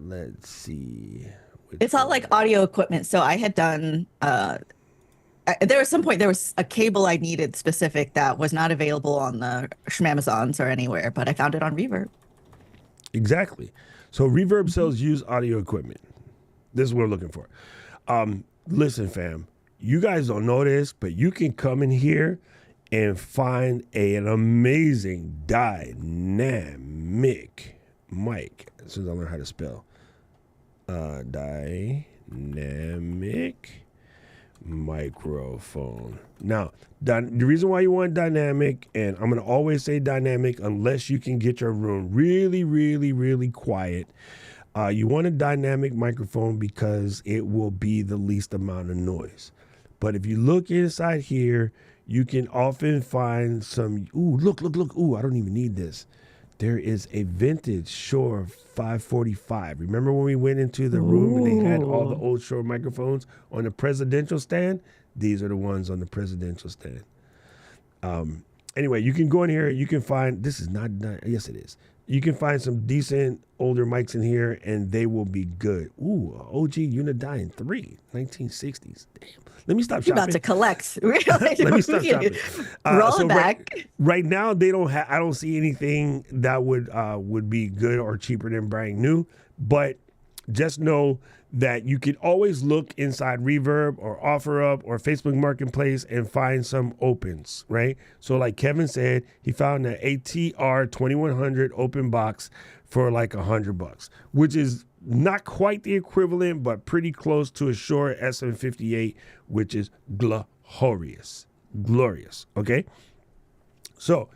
Let's see. It's all like audio equipment. So I had done, there was some point, there was a cable I needed specific that was not available on the Schmamazons or anywhere, but I found it on Reverb. Exactly. So Reverb sells used audio equipment. This is what we're looking for. Listen, fam, you guys don't know this, but you can come in here and find an amazing dynamic mic. As soon as I learn how to spell. Dynamic microphone. Now, the reason why you want dynamic, and I'm going to always say dynamic unless you can get your room really, really, really quiet. You want a dynamic microphone because it will be the least amount of noise. But if you look inside here, you can often find some, look. I don't even need this. There is a vintage Shure 545. Remember when we went into the room and they had all the old Shure microphones on the presidential stand? These are the ones on the presidential stand. Anyway, you can go in here. You can find, this is not, yes it is. You can find some decent older mics in here and they will be good. OG Unidyne 3, 1960s. Damn. Let me stop shopping. You're about to collect. Really? Let me stop shopping. Roll it back. Right now, they don't have. I don't see anything that would be good or cheaper than brand new. But just know that you can always look inside Reverb or OfferUp or Facebook Marketplace and find some opens, right? So like Kevin said, he found an ATR 2100 open box for like $100, which is not quite the equivalent, but pretty close to a Shure SM58, which is glorious, okay? So,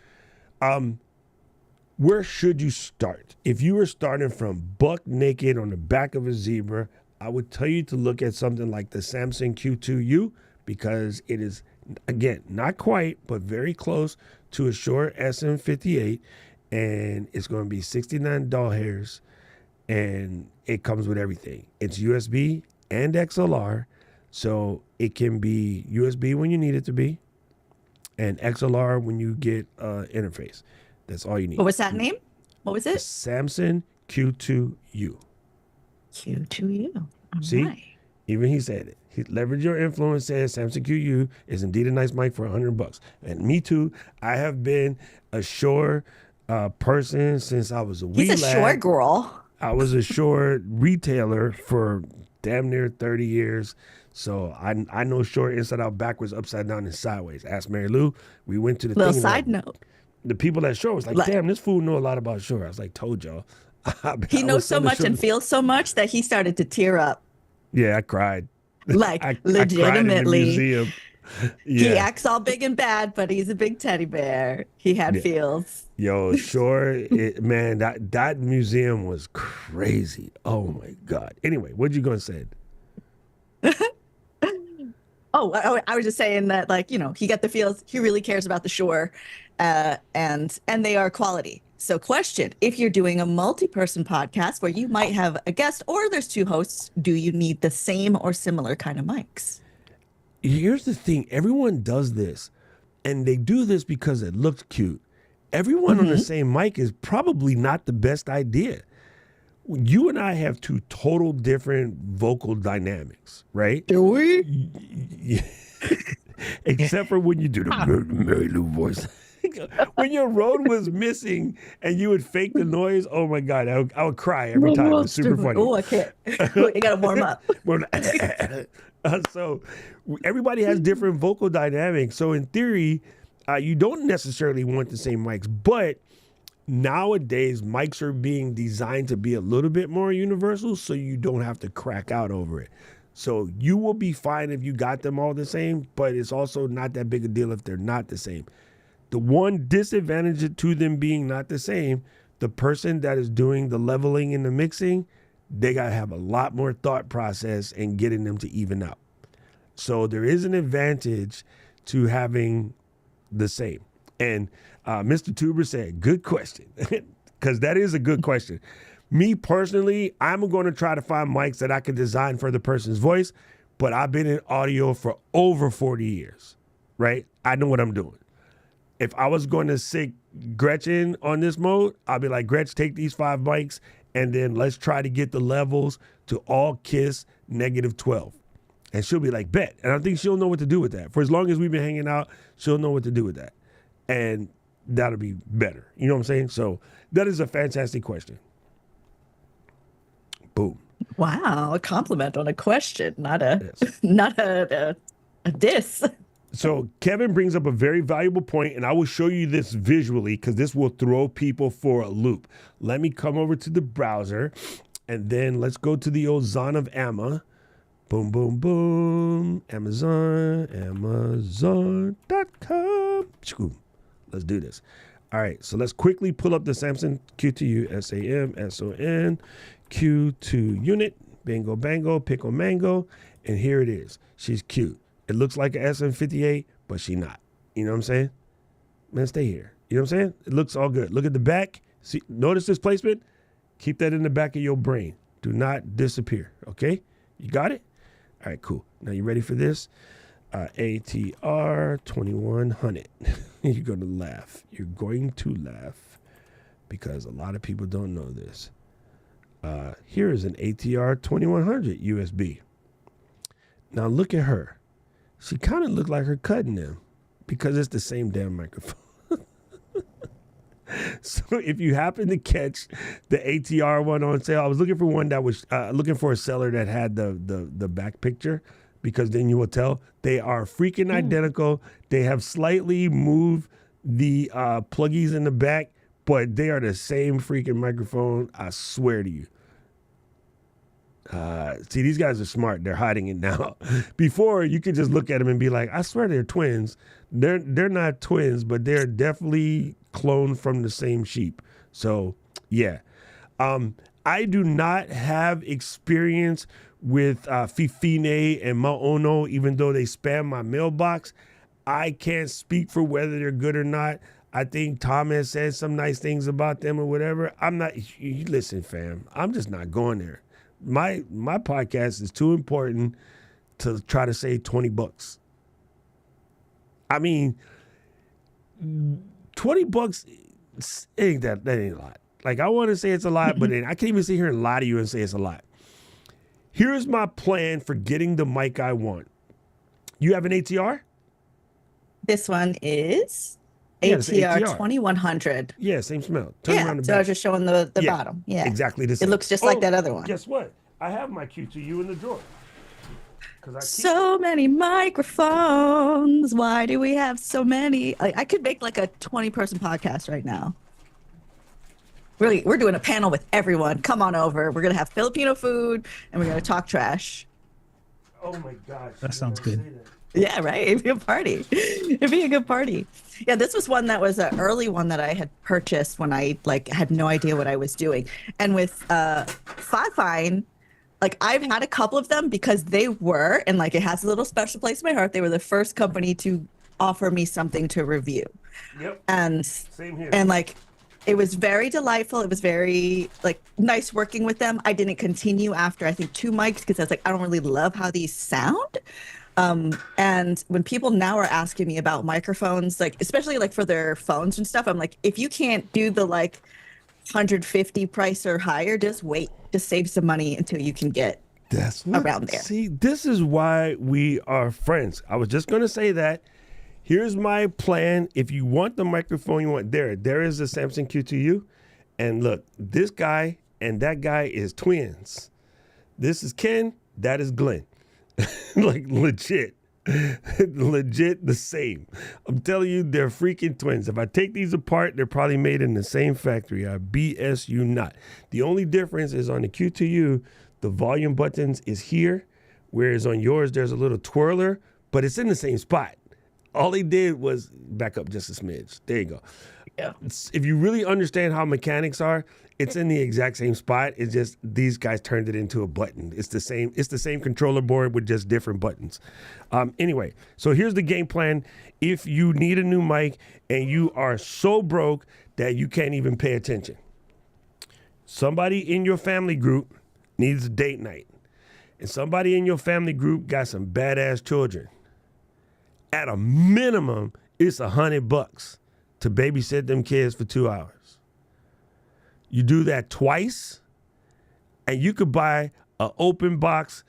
where should you start? If you were starting from buck naked on the back of a zebra, I would tell you to look at something like the Samson Q2U because it is, again, not quite, but very close to a Shure SM58, and it's going to be 69 doll hairs, and it comes with everything. It's USB and XLR, so it can be USB when you need it to be, and XLR when you get interface. That's all you need. What was that name? What was it? Samson Q2U. Q2U. See? Right. Even he said it. He leveraged your influence, says Samson QU is indeed a nice mic for $100. And me too. I have been a Shure person since I was a wee lad. He's a Shure girl. I was a Shure retailer for damn near 30 years. So I know Shure inside out, backwards, upside down, and sideways. Ask Marilou. We went to the Little thing side note. The people at Shure was like, damn, this fool know a lot about Shure. I was like, told y'all. He I knows was so selling much and sugar. feels so much that he started to tear up. Yeah, I cried. Like I cried in the legitimately. museum. He Yeah. acts all big and bad, but he's a big teddy bear. He had Yeah. feels. Yo, sure, man, that museum was crazy. Oh my God. Anyway, what you gonna say? Oh, I was just saying that, like, he got the feels. He really cares about the Shure, and they are quality. So, question: if you're doing a multi-person podcast where you might have a guest or there's two hosts, do you need the same or similar kind of mics? Here's the thing: everyone does this, and they do this because it looks cute. Everyone on the Mm-hmm. same mic is probably not the best idea. You and I have two total different vocal dynamics, right? Do we? Yeah. Except for when you do the Marilou voice. When your road was missing and you would fake the noise, oh my God, I would cry every time. It's super funny. Oh, I can't. Wait, you gotta warm up. Well, so everybody has different vocal dynamics. So in theory, you don't necessarily want the same mics, but nowadays mics are being designed to be a little bit more universal, so you don't have to crack out over it. So you will be fine if you got them all the same, but it's also not that big a deal if they're not the same. The one disadvantage to them being not the same, the person that is doing the leveling and the mixing, they got to have a lot more thought process in getting them to even out. So there is an advantage to having the same. And Mr. Tuber said, good question, because that is a good question. Me personally, I'm going to try to find mics that I can design for the person's voice, but I've been in audio for over 40 years, right? I know what I'm doing. If I was going to sick Gretchen on this mode, I'll be like, Gretch, take these 5 mics, and then let's try to get the levels to all kiss -12. And she'll be like, bet. And I think she'll know what to do with that. For as long as we've been hanging out, she'll know what to do with that. And that'll be better. You know what I'm saying? So that is a fantastic question. Boom. Wow, a compliment on a question, not a Yes. not a diss. So Kevin brings up a very valuable point, and I will show you this visually because this will throw people for a loop. Let me come over to the browser, and then let's go to the old Zon of Amma. Boom, boom, boom. Amazon, Amazon.com. Let's do this. All right, so let's quickly pull up the Samson Q2U, SAMSON Q2 unit. Bingo, bango, pickle, mango. And here it is. She's cute. It looks like an SM58, but she not. You know what I'm saying? Man, stay here. You know what I'm saying? It looks all good. Look at the back. See, notice this placement? Keep that in the back of your brain. Do not disappear, okay? You got it? All right, cool. Now you ready for this? ATR 2100. You're going to laugh. You're going to laugh because a lot of people don't know this. Here is an ATR 2100 USB. Now look at her. She kind of looked like her cutting them because it's the same damn microphone. So if you happen to catch the ATR one on sale, I was looking for one that was looking for a seller that had the back picture, because then you will tell they are freaking identical. They have slightly moved the pluggies in the back, but they are the same freaking microphone. I swear to you. See, these guys are smart. They're hiding it now. Before, you could just look at them and be like, I swear they're twins. They're not twins, but they're definitely cloned from the same sheep. So, yeah. I do not have experience with Fifine and Maono, even though they spam my mailbox. I can't speak for whether they're good or not. I think Tom has said some nice things about them or whatever. I'm not, listen, fam, I'm just not going there. My podcast is too important to try to save $20. I mean, $20 ain't that ain't a lot. Like, I want to say it's a lot, but then I can't even sit here and lie to you and say it's a lot. Here's my plan for getting the mic I want. You have an ATR? This one is Yeah, it's ATR ATR. 2100. Yeah, same smell. Turn Yeah, around the so I back. was just showing the Yeah, bottom. Yeah, exactly the It same. looks just like that other one. Guess what? I have my Q2U in the drawer. So many microphones. Why do we have so many? I could make like a 20-person podcast right now. we're doing a panel with everyone. Come on over. We're gonna have Filipino food and we're gonna talk trash. Oh my gosh. That sounds good. Yeah, right. It'd be a party. It'd be a good party. Yeah, this was one that was an early one that I had purchased when I like had no idea what I was doing. And with Fifine, like I've had a couple of them because they were, and like it has a little special place in my heart. They were the first company to offer me something to review. Yep. And Same here. and like it was very delightful. It was very like nice working with them. I didn't continue after I think 2 mics because I was like, I don't really love how these sound. And when people now are asking me about microphones, like especially like for their phones and stuff, I'm like, if you can't do the like 150 price or higher, just wait. Just save some money until you can get around there. See, this is why we are friends. I was just going to say that. Here's my plan. If you want the microphone you want, there is a Samson Q2U. And look, this guy and that guy is twins. This is Ken, that is Glenn. Like legit the same. I'm telling you, they're freaking twins. If I take these apart, they're probably made in the same factory. I BS you not. The only difference is on the Q2U, the volume buttons is here, whereas on yours there's a little twirler, but it's in the same spot. All they did was back up just a smidge. There you go. Yeah. If you really understand how mechanics are, it's in the exact same spot. It's just these guys turned it into a button. It's the same controller board with just different buttons. Anyway, so here's the game plan. If you need a new mic and you are so broke that you can't even pay attention, somebody in your family group needs a date night, and somebody in your family group got some badass children. At a minimum, it's $100 to babysit them kids for 2 hours. You do that twice, and you could buy an open box.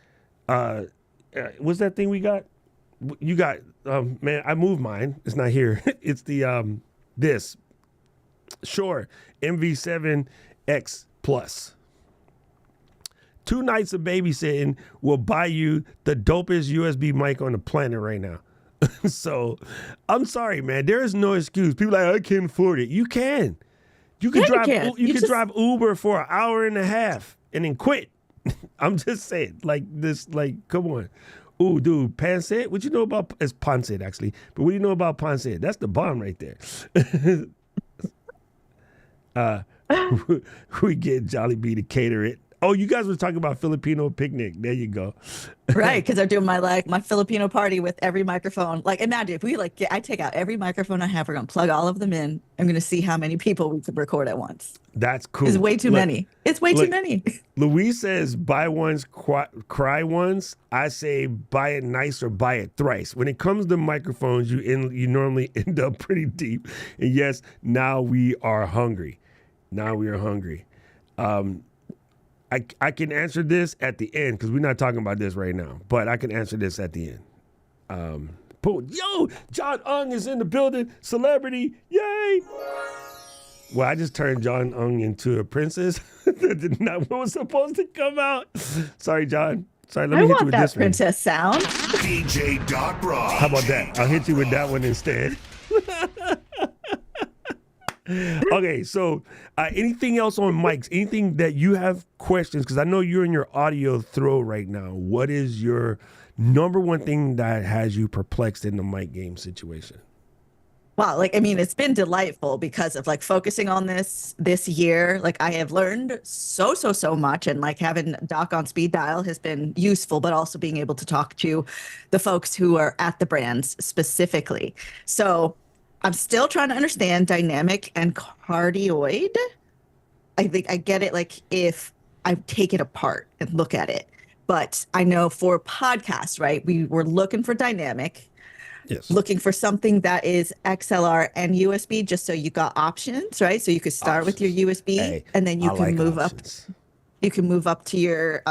What's that thing we got? You got, man, I moved mine. It's not here. It's the, this Shure MV7X Plus. 2 nights of babysitting will buy you the dopest USB mic on the planet right now. So, I'm sorry, man. There is no excuse. People are like, I can't afford it. You can. You can drive Uber for an hour and a half and then quit. I'm just saying, like this, like, come on. Ooh, dude, Pansett, what you know about, it's Pansett actually, but what do you know about Pansett? That's the bomb right there. We get Jollibee to cater it. Oh, you guys were talking about Filipino picnic. There you go. Right, because they're doing my Filipino party with every microphone. Like, imagine if we I take out every microphone I have, we're gonna plug all of them in. I'm gonna see how many people we could record at once. That's cool. It's way too many. It's way too many. Louise says, buy once, cry once. I say, buy it nice or buy it thrice. When it comes to microphones, you normally end up pretty deep. And yes, now we are hungry. I can answer this at the end because we're not talking about this right now, but I can answer this at the end. Yo, John Ung is in the building. Celebrity. Yay. Well, I just turned John Ung into a princess. That did not what was supposed to come out. Sorry, John. Sorry, let me hit you with this one. I want that princess sound. DJ Doc Ross. How about that? I'll hit you with that one instead. Okay, so anything else on mics? Anything that you have questions? Because I know you're in your audio throw right now. What is your number one thing that has you perplexed in the mic game situation? Wow, like I mean, it's been delightful because of like focusing on this year. Like I have learned so much, and like having Doc on speed dial has been useful, but also being able to talk to the folks who are at the brands specifically. So I'm still trying to understand dynamic and cardioid. I think I get it, like if I take it apart and look at it. But I know for podcasts, right, we were looking for dynamic, looking for something that is XLR and USB, just so you got options, right? So you could start with your USB, and then you can move up. You can move up to your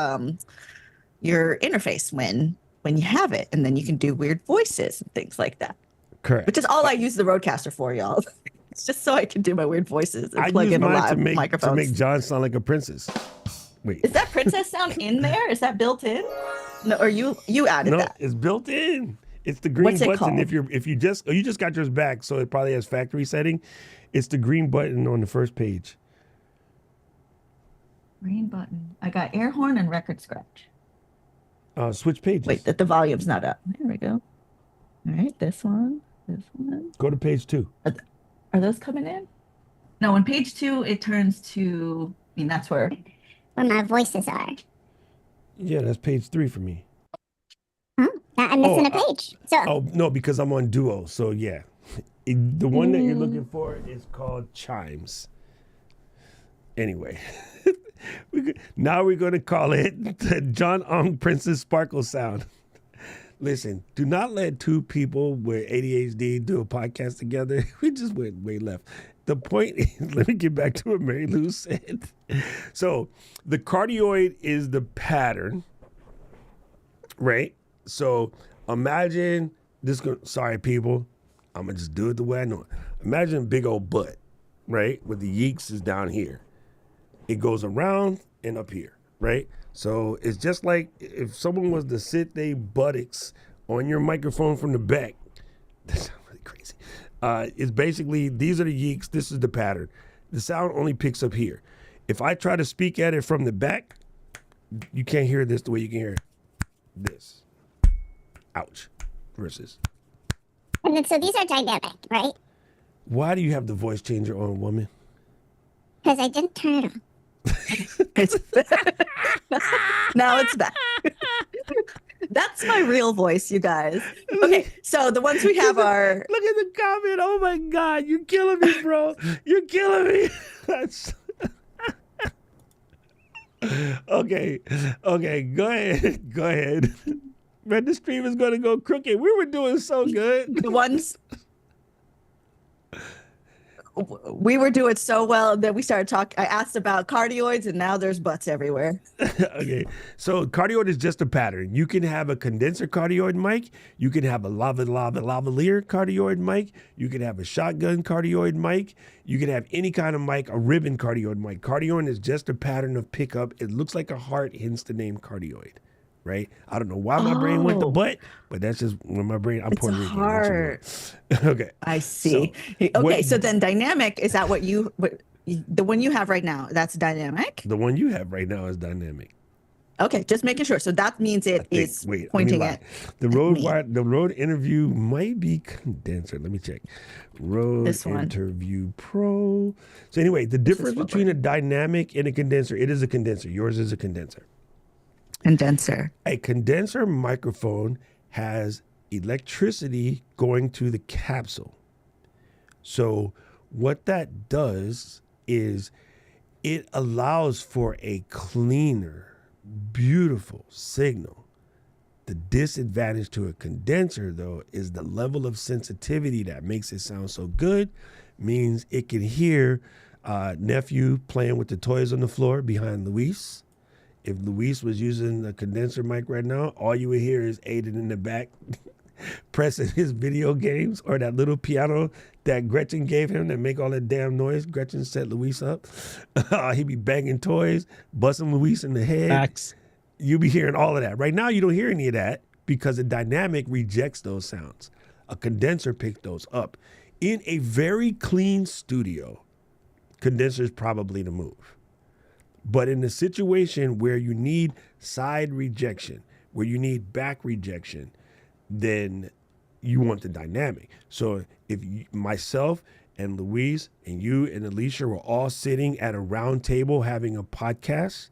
interface when you have it, and then you can do weird voices and things like that. Correct. Which is all I use the Rodecaster for, y'all. It's just so I can do my weird voices and plug in a live microphone. To make John sound like a princess. Wait. Is that princess sound in there? Is that built in? No, or you added that? No, it's built in. It's the green button. Called? If you just got yours back, so it probably has factory setting. It's the green button on the first page. Green button. I got air horn and record scratch. Switch pages. Wait, the volume's not up. There we go. All right, this one. This one. Go to page 2. Are those coming in? No, on page 2, it turns to, I mean, that's where my voices are. Yeah, that's page 3 for me. Huh? I'm missing a page. Oh, no, because I'm on Duo. So, yeah. The one that you're looking for is called Chimes. Anyway. Now we're going to call it the John Ong Princess Sparkle Sound. Listen, do not let two people with ADHD do a podcast together. We just went way left. The point is, let me get back to what Marilou said. So the cardioid is the pattern, right? So imagine this. Sorry, people. I'm going to just do it the way I know it. Imagine a big old butt, right? With the yeeks is down here. It goes around and up here, right? So it's just like if someone was to sit their buttocks on your microphone from the back. That sounds really crazy. It's basically, these are the yeeks. This is the pattern. The sound only picks up here. If I try to speak at it from the back, you can't hear this the way you can hear this. Ouch. Versus. And then, so these are dynamic, right? Why do you have the voice changer on, woman? Because I didn't turn it on. Now it's back. That's my real voice, you guys. Okay, so the ones we have are. Look at the comment. Oh my God, you're killing me, bro. You're killing me. That's. Okay, go ahead. Man, the stream is going to go crooked. We were doing so good. The ones. We were doing so well that we started talking. I asked about cardioids, and now there's butts everywhere. Okay, so cardioid is just a pattern. You can have a condenser cardioid mic. You can have a lavalier cardioid mic. You can have a shotgun cardioid mic. You can have any kind of mic, a ribbon cardioid mic. Cardioid is just a pattern of pickup. It looks like a heart, hence the name cardioid. Right? I don't know why my brain went to butt, but that's just when my brain. I'm Puerto Rican. Heart. Okay. I see. So then dynamic, is that what the one you have right now? That's dynamic. The one you have right now is dynamic. Okay, just making sure. So that means it is pointing at the Rode Interview might be condenser. Let me check. Rode Interview Pro. So anyway, the difference between a dynamic and a condenser, it is a condenser. Yours is a condenser. Condenser. A condenser microphone has electricity going to the capsule. So what that does is it allows for a cleaner, beautiful signal. The disadvantage to a condenser, though, is the level of sensitivity that makes it sound so good. Means it can hear nephew playing with the toys on the floor behind Luis. If Luis was using a condenser mic right now, all you would hear is Aiden in the back pressing his video games, or that little piano that Gretchen gave him that make all that damn noise. Gretchen set Luis up. He'd be banging toys, busting Luis in the head. Facts. You'll be hearing all of that. Right now, you don't hear any of that because a dynamic rejects those sounds. A condenser picks those up. In a very clean studio, condenser is probably the move. But in a situation where you need side rejection, where you need back rejection, then you want the dynamic. So if myself and Louise and you and Alicia were all sitting at a round table having a podcast,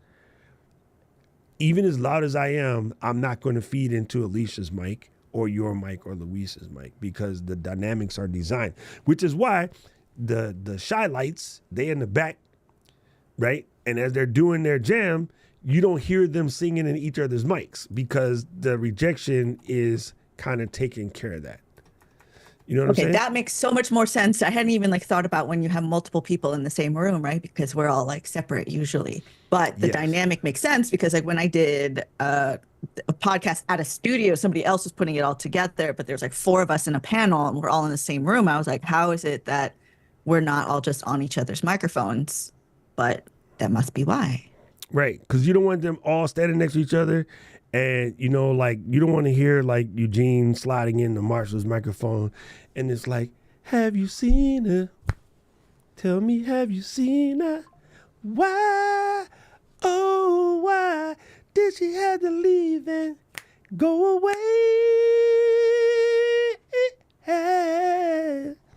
even as loud as I am, I'm not going to feed into Alicia's mic or your mic or Louise's mic because the dynamics are designed, which is why the shy lights, they in the back, right? And as they're doing their jam, you don't hear them singing in each other's mics because the rejection is kind of taking care of that. You know what I'm saying? That makes so much more sense. I hadn't even thought about when you have multiple people in the same room, right? Because we're all separate usually. But the dynamic makes sense because when I did a podcast at a studio, somebody else was putting it all together, but there's 4 of us in a panel and we're all in the same room. I was like, how is it that we're not all just on each other's microphones? But that must be why. Right, because you don't want them all standing next to each other. And, you don't want to hear Eugene sliding into Marshall's microphone. And it's like, have you seen her? Tell me, have you seen her? Why? Oh, said she had to leave and go away.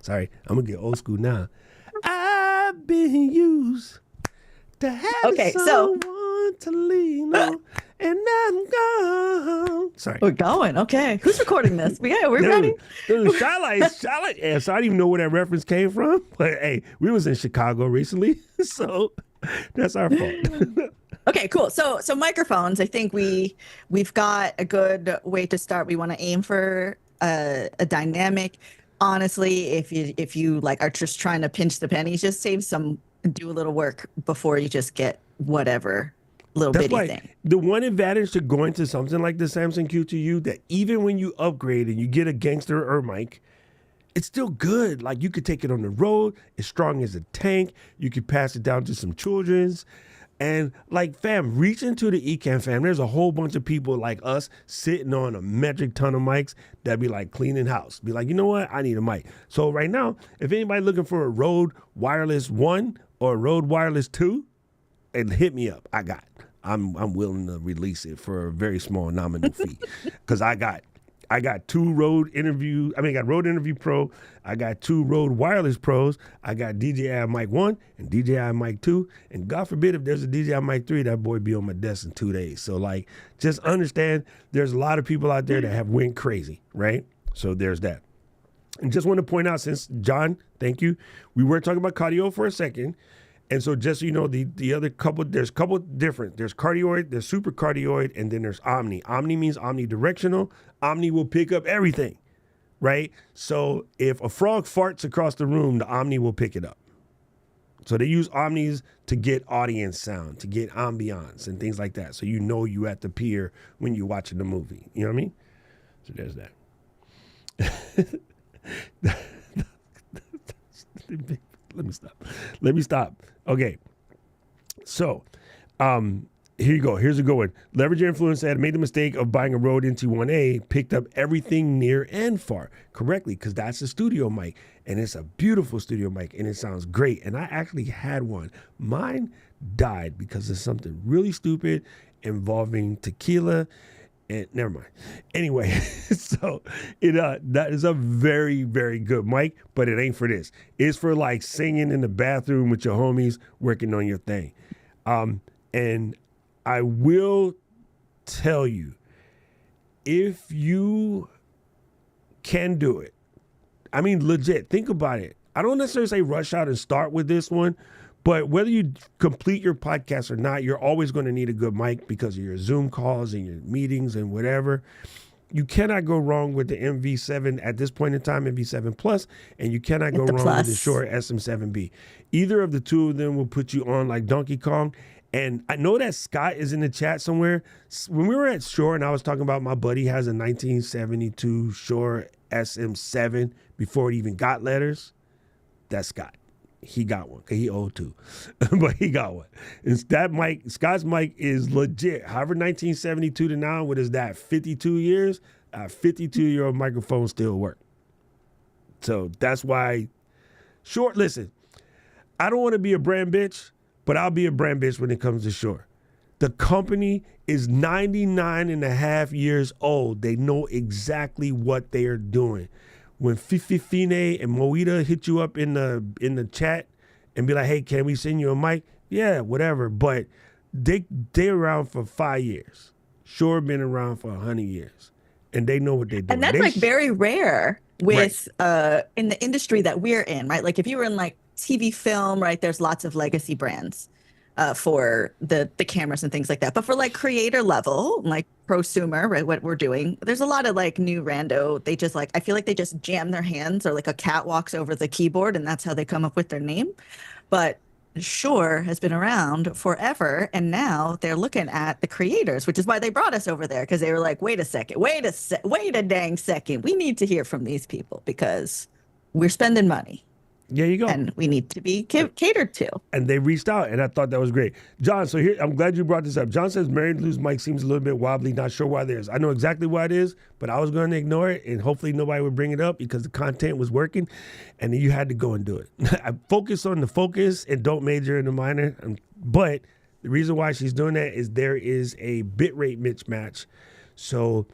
Sorry, I'm gonna get old school now. I've been used to have someone to lean on, and I'm gone. Sorry, we're going. Okay, who's recording this? We're ready. Charlotte. Yeah, so I didn't even know where that reference came from. But hey, we was in Chicago recently, so that's our fault. Okay, cool. So microphones. I think we've got a good way to start. We want to aim for a dynamic. Honestly, if you like are just trying to pinch the pennies, just save some, do a little work before you just get whatever little bitty thing. The one advantage to going to something like the Samson Q2U, that even when you upgrade and you get a gangster mic, it's still good. Like, you could take it on the road. It's strong as a tank. You could pass it down to some children's. And like, fam, reach into the Ecamm fam. There's a whole bunch of people like us sitting on a metric ton of mics that be like cleaning house. Be like, you know what? I need a mic. So right now, if anybody looking for a Rode Wireless 1 or a Rode Wireless 2, and hit me up. I'm willing to release it for a very small nominal fee. Because I got two Rode Interview. I got Rode Interview Pro. I got two Rode Wireless Pros. I got DJI Mic 1 and DJI Mic 2. And God forbid if there's a DJI Mic 3, that boy be on my desk in 2 days. So like, just understand there's a lot of people out there that have went crazy, right? So there's that. And just want to point out, since John, thank you, we were talking about cardio for a second. And so just so you know, the other couple, there's a couple different. There's cardioid, there's supercardioid, and then there's omni. Omni means omnidirectional. Omni will pick up everything, right? So if a frog farts across the room, the omni will pick it up. So they use omnis to get audience sound, to get ambiance and things like that. So you know you at the pier when you're watching the movie. You know what I mean? So there's that. Let me stop. Okay. So, here you go. Here's a good one. Leverage your influence ad. Made the mistake of buying a Rode NT1A. Picked up everything near and far correctly, because that's a studio mic. And it's a beautiful studio mic. And it sounds great. And I actually had one. Mine died because of something really stupid involving tequila. And never mind. Anyway, so that is a very, very good mic, but it ain't for this. It's for like singing in the bathroom with your homies, working on your thing. And I will tell you, if you can do it, I mean, legit, think about it. I don't necessarily say rush out and start with this one, but whether you complete your podcast or not, you're always going to need a good mic because of your Zoom calls and your meetings and whatever. You cannot go wrong with the MV7 at this point in time, MV7 Plus, and you cannot go wrong with the Shure SM7B. Either of the two of them will put you on like Donkey Kong. And I know that Scott is in the chat somewhere. When we were at Shure and I was talking about my buddy has a 1972 Shure SM7 before it even got letters, that's Scott. He got one, because he old too. But he got one. And that mic, Scott's mic is legit. However, 1972 to now, what is that, 52 years? A 52-year-old microphone still work. So that's why, Shure, listen, I don't want to be a brand bitch, but I'll be a brand bitch when it comes to Shure. The company is 99 and a half years old. They know exactly what they are doing. When Fine and Moita hit you up in the chat and be like, hey, can we send you a mic? Yeah, whatever. But they're around for 5 years. Shure been around for 100 years. And they know what they're doing. And that's like very rare with in the industry that we're in, right? Like if you were in like TV film, right, there's lots of legacy brands for the cameras and things like that. But for like creator level, like prosumer, right, what we're doing, there's a lot of like new rando. They just like, I feel like they just jam their hands, or like a cat walks over the keyboard and that's how they come up with their name. But Shure has been around forever, and now they're looking at the creators, which is why they brought us over there, because they were like, wait a dang second, we need to hear from these people because we're spending money. There you go. And we need to be catered to. And they reached out, and I thought that was great. John, so here, I'm glad you brought this up. John says Marilou's mic seems a little bit wobbly, not sure why it is. I know exactly why it is, but I was going to ignore it, and hopefully nobody would bring it up because the content was working, and then you had to go and do it. I focus on the focus and don't major in the minor, but The reason why she's doing that is there is a bitrate mismatch. So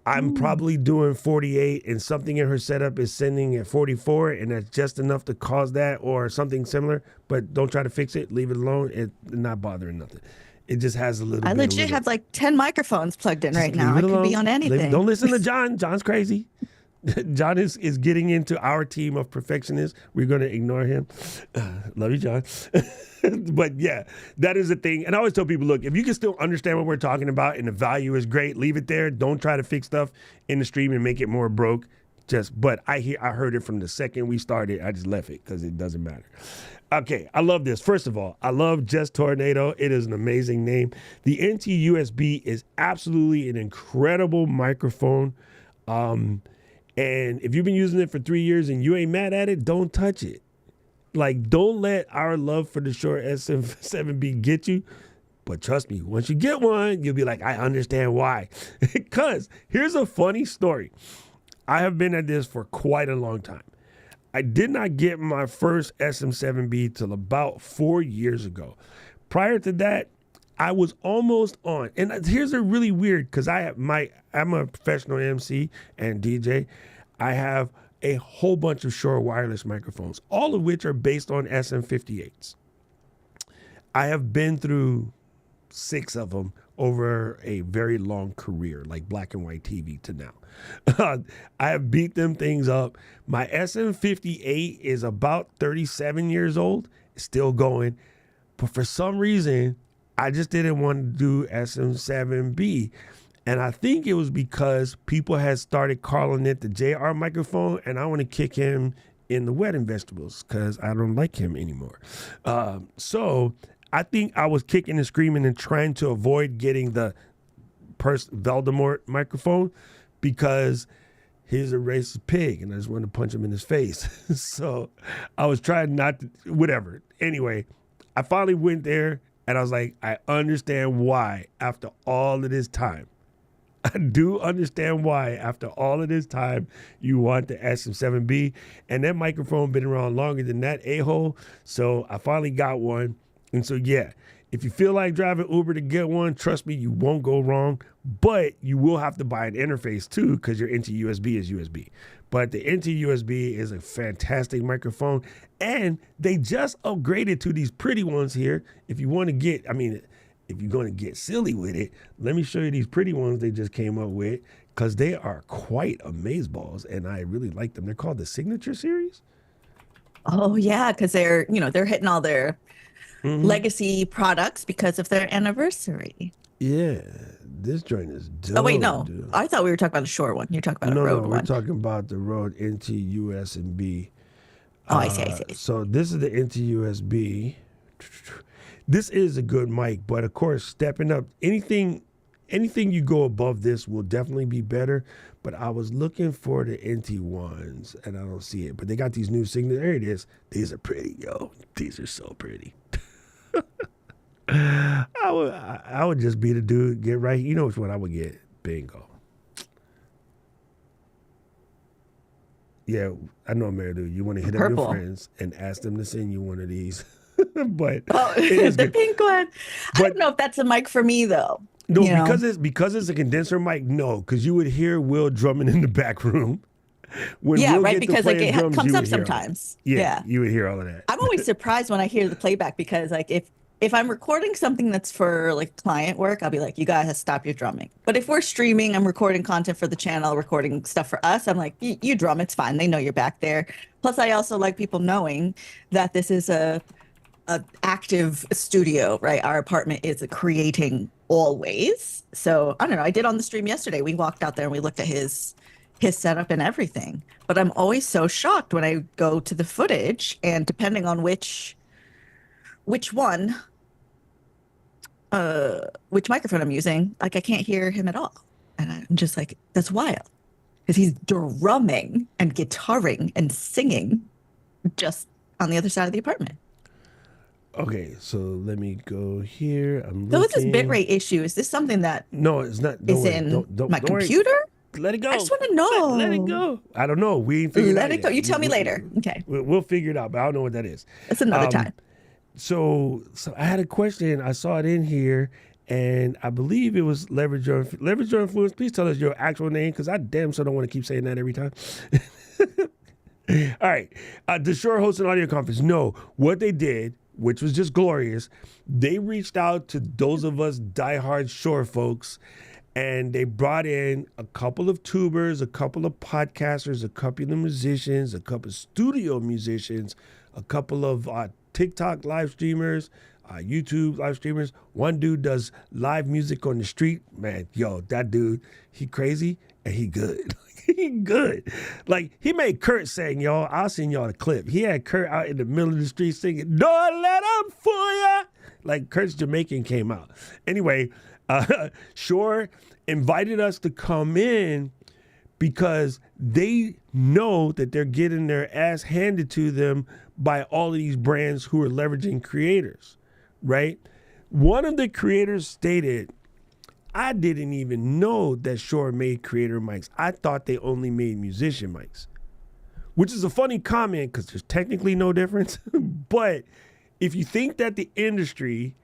I'm probably doing 48 and something in her setup is sending at 44, and that's just enough to cause that or something similar. But don't try to fix it. Leave it alone. It's not bothering nothing. It just has a little I bit. legit have like 10 microphones plugged in right now. Leave I it could be alone. on anything. Don't listen to John. John's crazy. John is getting into our team of perfectionists. We're going to ignore him. Love you, John. But yeah, that is the thing. And I always tell people, look, if you can still understand what we're talking about and the value is great, leave it there. Don't try to fix stuff in the stream and make it more broke. But I heard it from the second we started. I just left it because it doesn't matter. Okay, I love this. First of all, I love Just Tornado. It is an amazing name. The NT USB is absolutely an incredible microphone. And if you've been using it for 3 years and you ain't mad at it, don't touch it. Like, don't let our love for the Shure SM7B get you. But trust me, once you get one, you'll be like, I understand why. Because here's a funny story. I have been at this for quite a long time. I did not get my first SM7B till about 4 years ago. Prior to that, I was almost on. And here's a really weird, because I'm a professional MC and DJ. I have a whole bunch of Shure wireless microphones, all of which are based on SM58s. I have been through 6 of them over a very long career, like black and white TV to now. I have beat them things up. My SM58 is about 37 years old, still going. But for some reason, I just didn't want to do SM7B. And I think it was because people had started calling it the JR microphone, and I want to kick him in the wedding vegetables because I don't like him anymore. So I think I was kicking and screaming and trying to avoid getting the Voldemort microphone because he's a racist pig, and I just wanted to punch him in his face. So I was trying not to, whatever. Anyway, I finally went there, and I was like, I understand why after all of this time. I do understand why after all of this time you want the SM7B, and that microphone been around longer than that a-hole, so I finally got one. And so yeah, if you feel like driving Uber to get one, trust me, you won't go wrong, but you will have to buy an interface too because your NT USB is USB. But the NT USB is a fantastic microphone, and they just upgraded to these pretty ones here. If you want to get, if you're going to get silly with it, let me show you these pretty ones they just came up with because they are quite amazeballs, and I really like them. They're called the Signature Series. Oh yeah, because they're hitting all their legacy products because of their anniversary. Yeah, this joint is dope. Oh wait, no, dude. I thought we were talking about a Shure one. You're talking about a Rode one. We're talking about the Rode NT USB. Oh, I see. So this is the NT USB. This is a good mic, but of course, stepping up, anything you go above this will definitely be better. But I was looking for the NT ones, and I don't see it. But they got these new signals. There it is. These are pretty, yo. These are so pretty. I would just be the dude, get right. You know which one I would get. Bingo. Yeah, I know, Marilou. You want to hit up your friends and ask them to send you one of these. But the pink one. I don't know if that's a mic for me though. No, because it's a condenser mic. No, because you would hear Will drumming in the back room. When yeah, Will right. get Because like it drums, comes up sometimes. Yeah, you would hear all of that. I'm always surprised when I hear the playback because like if I'm recording something that's for like client work, I'll be like, you guys stop your drumming. But if we're streaming, I'm recording content for the channel, recording stuff for us, I'm like, you drum, it's fine. They know you're back there. Plus, I also like people knowing that this is a active studio, right? Our apartment is creating always. So I don't know. I did on the stream yesterday. We walked out there and we looked at his setup and everything. But I'm always so shocked when I go to the footage, and depending on which one, which microphone I'm using, like I can't hear him at all. And I'm just like, that's wild. Because he's drumming and guitaring and singing just on the other side of the apartment. Okay, so let me go here. I'm so looking. what's this bitrate issue? Is this something that no, it's not. Is in my computer? Let it go. I just want to know. Let it go. I don't know. We ain't figured it out. Let it go. You tell me later. Okay. We'll figure it out, but I don't know what that is. It's another time. So I had a question. I saw it in here, and I believe it was leverage your influence. Please tell us your actual name, because I damn so don't want to keep saying that every time. All right. Does Shure host an audio conference? No. What they did, which was just glorious, they reached out to those of us diehard Shure folks, and they brought in a couple of tubers, a couple of podcasters, a couple of musicians, a couple of studio musicians, a couple of TikTok live streamers, YouTube live streamers. One dude does live music on the street. Man, yo, that dude, he crazy and he good. He good. Like, he made Kurt sing, y'all. I'll send y'all the clip. He had Kurt out in the middle of the street singing, "Don't let him fool ya." Like, Kurt's Jamaican came out. Anyway, Shure invited us to come in because they know that they're getting their ass handed to them by all of these brands who are leveraging creators, right? One of the creators stated, "I didn't even know that Shure made creator mics. I thought they only made musician mics," which is a funny comment because there's technically no difference. But if you think that the industry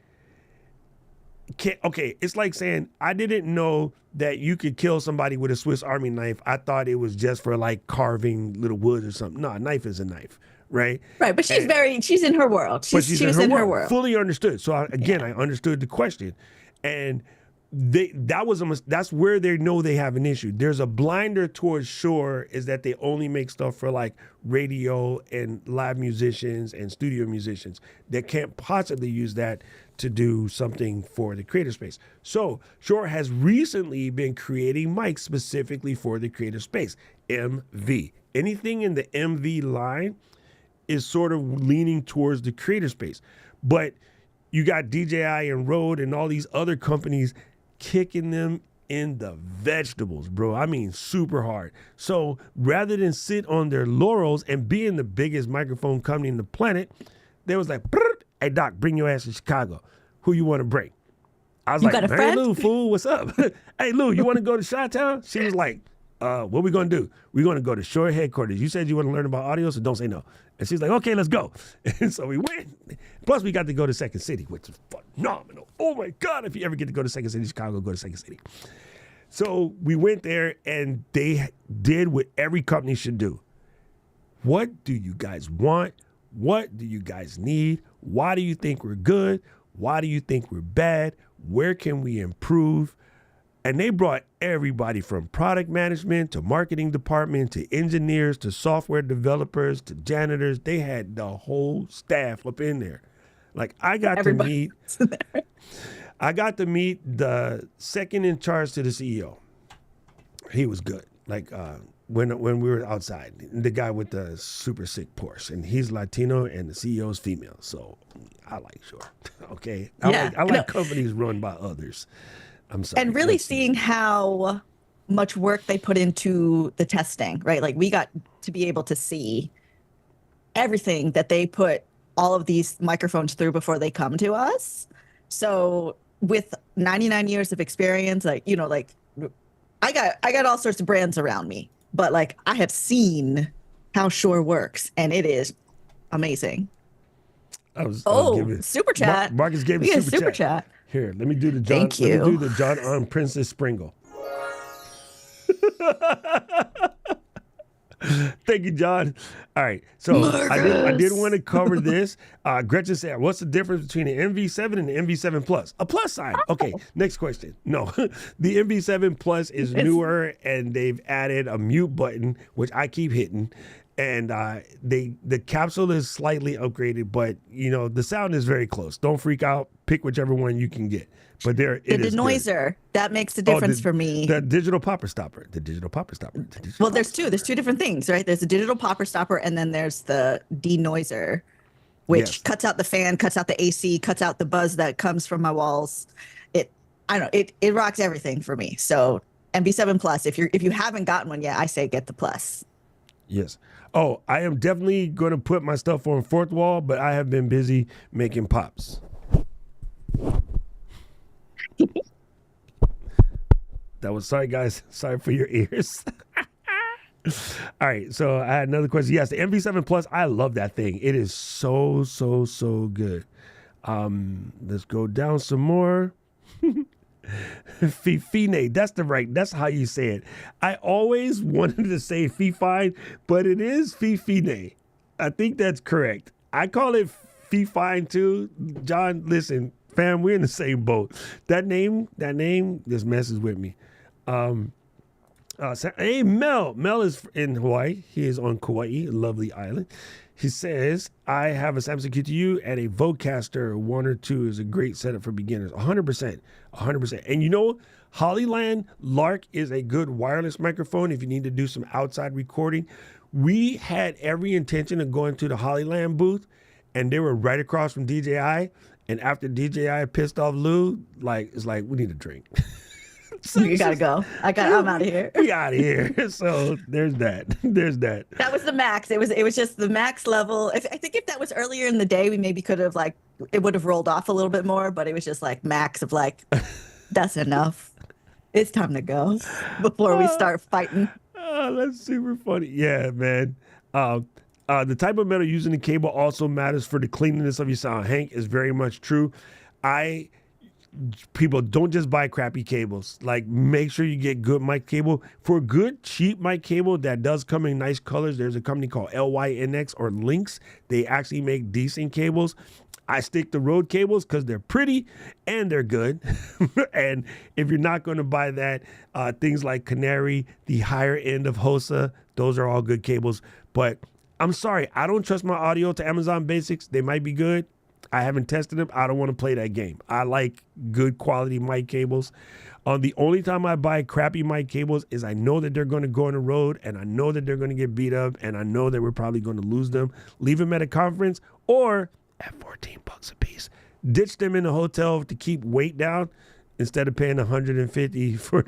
can't, okay, it's like saying, "I didn't know that you could kill somebody with a Swiss Army knife. I thought it was just for like carving little wood or something." No, a knife is a knife. Right. Right. But she's in her world. She's in her world. Fully understood. So I understood the question. And that's where they know they have an issue. There's a blinder towards Shure, is that they only make stuff for like radio and live musicians and studio musicians. They can't possibly use that to do something for the creator space. So Shure has recently been creating mics specifically for the creator space. MV. Anything in the MV line is sort of leaning towards the creator space. But you got DJI and Rode and all these other companies kicking them in the vegetables, bro. I mean, super hard. So rather than sit on their laurels and being the biggest microphone company in the planet, they was like, "Hey, Doc, bring your ass to Chicago. Who you want to bring?" I was like, "Marilou, fool, what's up?" "Hey, Lou, you want to go to Chi-Town?" She was like, "What we going to do? We're going to go to Shure headquarters. You said you want to learn about audio, so don't say no." And she's like, "Okay, let's go." And so we went. Plus, we got to go to Second City, which is phenomenal. Oh, my God. If you ever get to go to Second City, Chicago, go to Second City. So we went there, and they did what every company should do. What do you guys want? What do you guys need? Why do you think we're good? Why do you think we're bad? Where can we improve? And they brought everybody from product management to marketing department to engineers to software developers to janitors. They had the whole staff up in there. Like, I got to meet the second in charge to the CEO. He was good. Like, when we were outside, the guy with the super sick Porsche, and he's Latino and the CEO's female. So I like Shure. Okay. I like companies run by others. I'm sorry. And really seeing how much work they put into the testing, right? Like, we got to be able to see everything that they put all of these microphones through before they come to us. So with 99 years of experience, like, you know, like I got all sorts of brands around me, but like, I have seen how Shure works, and it is amazing. Super chat. Marcus gave me super chat. Here, let me do the John. Thank you. Let me do the John on Princess Springle. Thank you, John. All right, so I did want to cover this. Gretchen said, "What's the difference between the MV7 and the MV7 Plus?" A plus sign. Okay, next question. No, the MV7 Plus is newer, and they've added a mute button, which I keep hitting. And the capsule is slightly upgraded, but you know the sound is very close. Don't freak out. Pick whichever one you can get. But the denoiser that makes a difference for me. The digital popper stopper. Well, there's two. There's two different things, right? There's a digital popper stopper, and then there's the denoiser, which cuts out the fan, cuts out the AC, cuts out the buzz that comes from my walls. It rocks everything for me. So MV7 Plus. If you haven't gotten one yet, I say get the Plus. Yes. Oh, I am definitely going to put my stuff on fourth wall, but I have been busy making pops. Sorry, guys. Sorry for your ears. All right, so I had another question. Yes, the MV7 Plus, I love that thing. It is so good. Let's go down some more. Fifine, that's how you say it. I always wanted to say Fifine, but it is Fifine. I think that's correct. I call it Fifine too. John, listen, fam, we're in the same boat. That name just messes with me. Hey, Mel is in Hawaii. He is on Kauai, a lovely island. He says, I have a Samsung QTU and a Vocaster 1 or 2 is a great setup for beginners. 100%. And you know, Hollyland Lark is a good wireless microphone if you need to do some outside recording. We had every intention of going to the Hollyland booth, and they were right across from DJI. And after DJI pissed off Lou, it's like, we need a drink. You gotta go. I'm out of here. We out of here. So there's that. That was the max. It was just the max level. I think if that was earlier in the day, we maybe could have it would have rolled off a little bit more, but it was just max of that's enough. It's time to go before we start fighting. Oh, that's super funny. Yeah, man. The type of metal using the cable also matters for the cleanliness of your sound. Hank is very much true. People don't just buy crappy cables. Make sure you get good mic cable. For good cheap mic cable that does come in nice colors, there's a company called LYNX or Lynx. They actually make decent cables. I stick to Rode cables because they're pretty and they're good. And if you're not going to buy that, things like Canary, the higher end of Hosa, those are all good cables. But I'm sorry, I don't trust my audio to Amazon Basics. They might be good. I haven't tested them. I don't want to play that game. I like good quality mic cables. The only time I buy crappy mic cables is I know that they're going to go on the road and I know that they're going to get beat up and I know that we're probably going to lose them. Leave them at a conference or at $14 a piece. Ditch them in a hotel to keep weight down instead of paying $150 for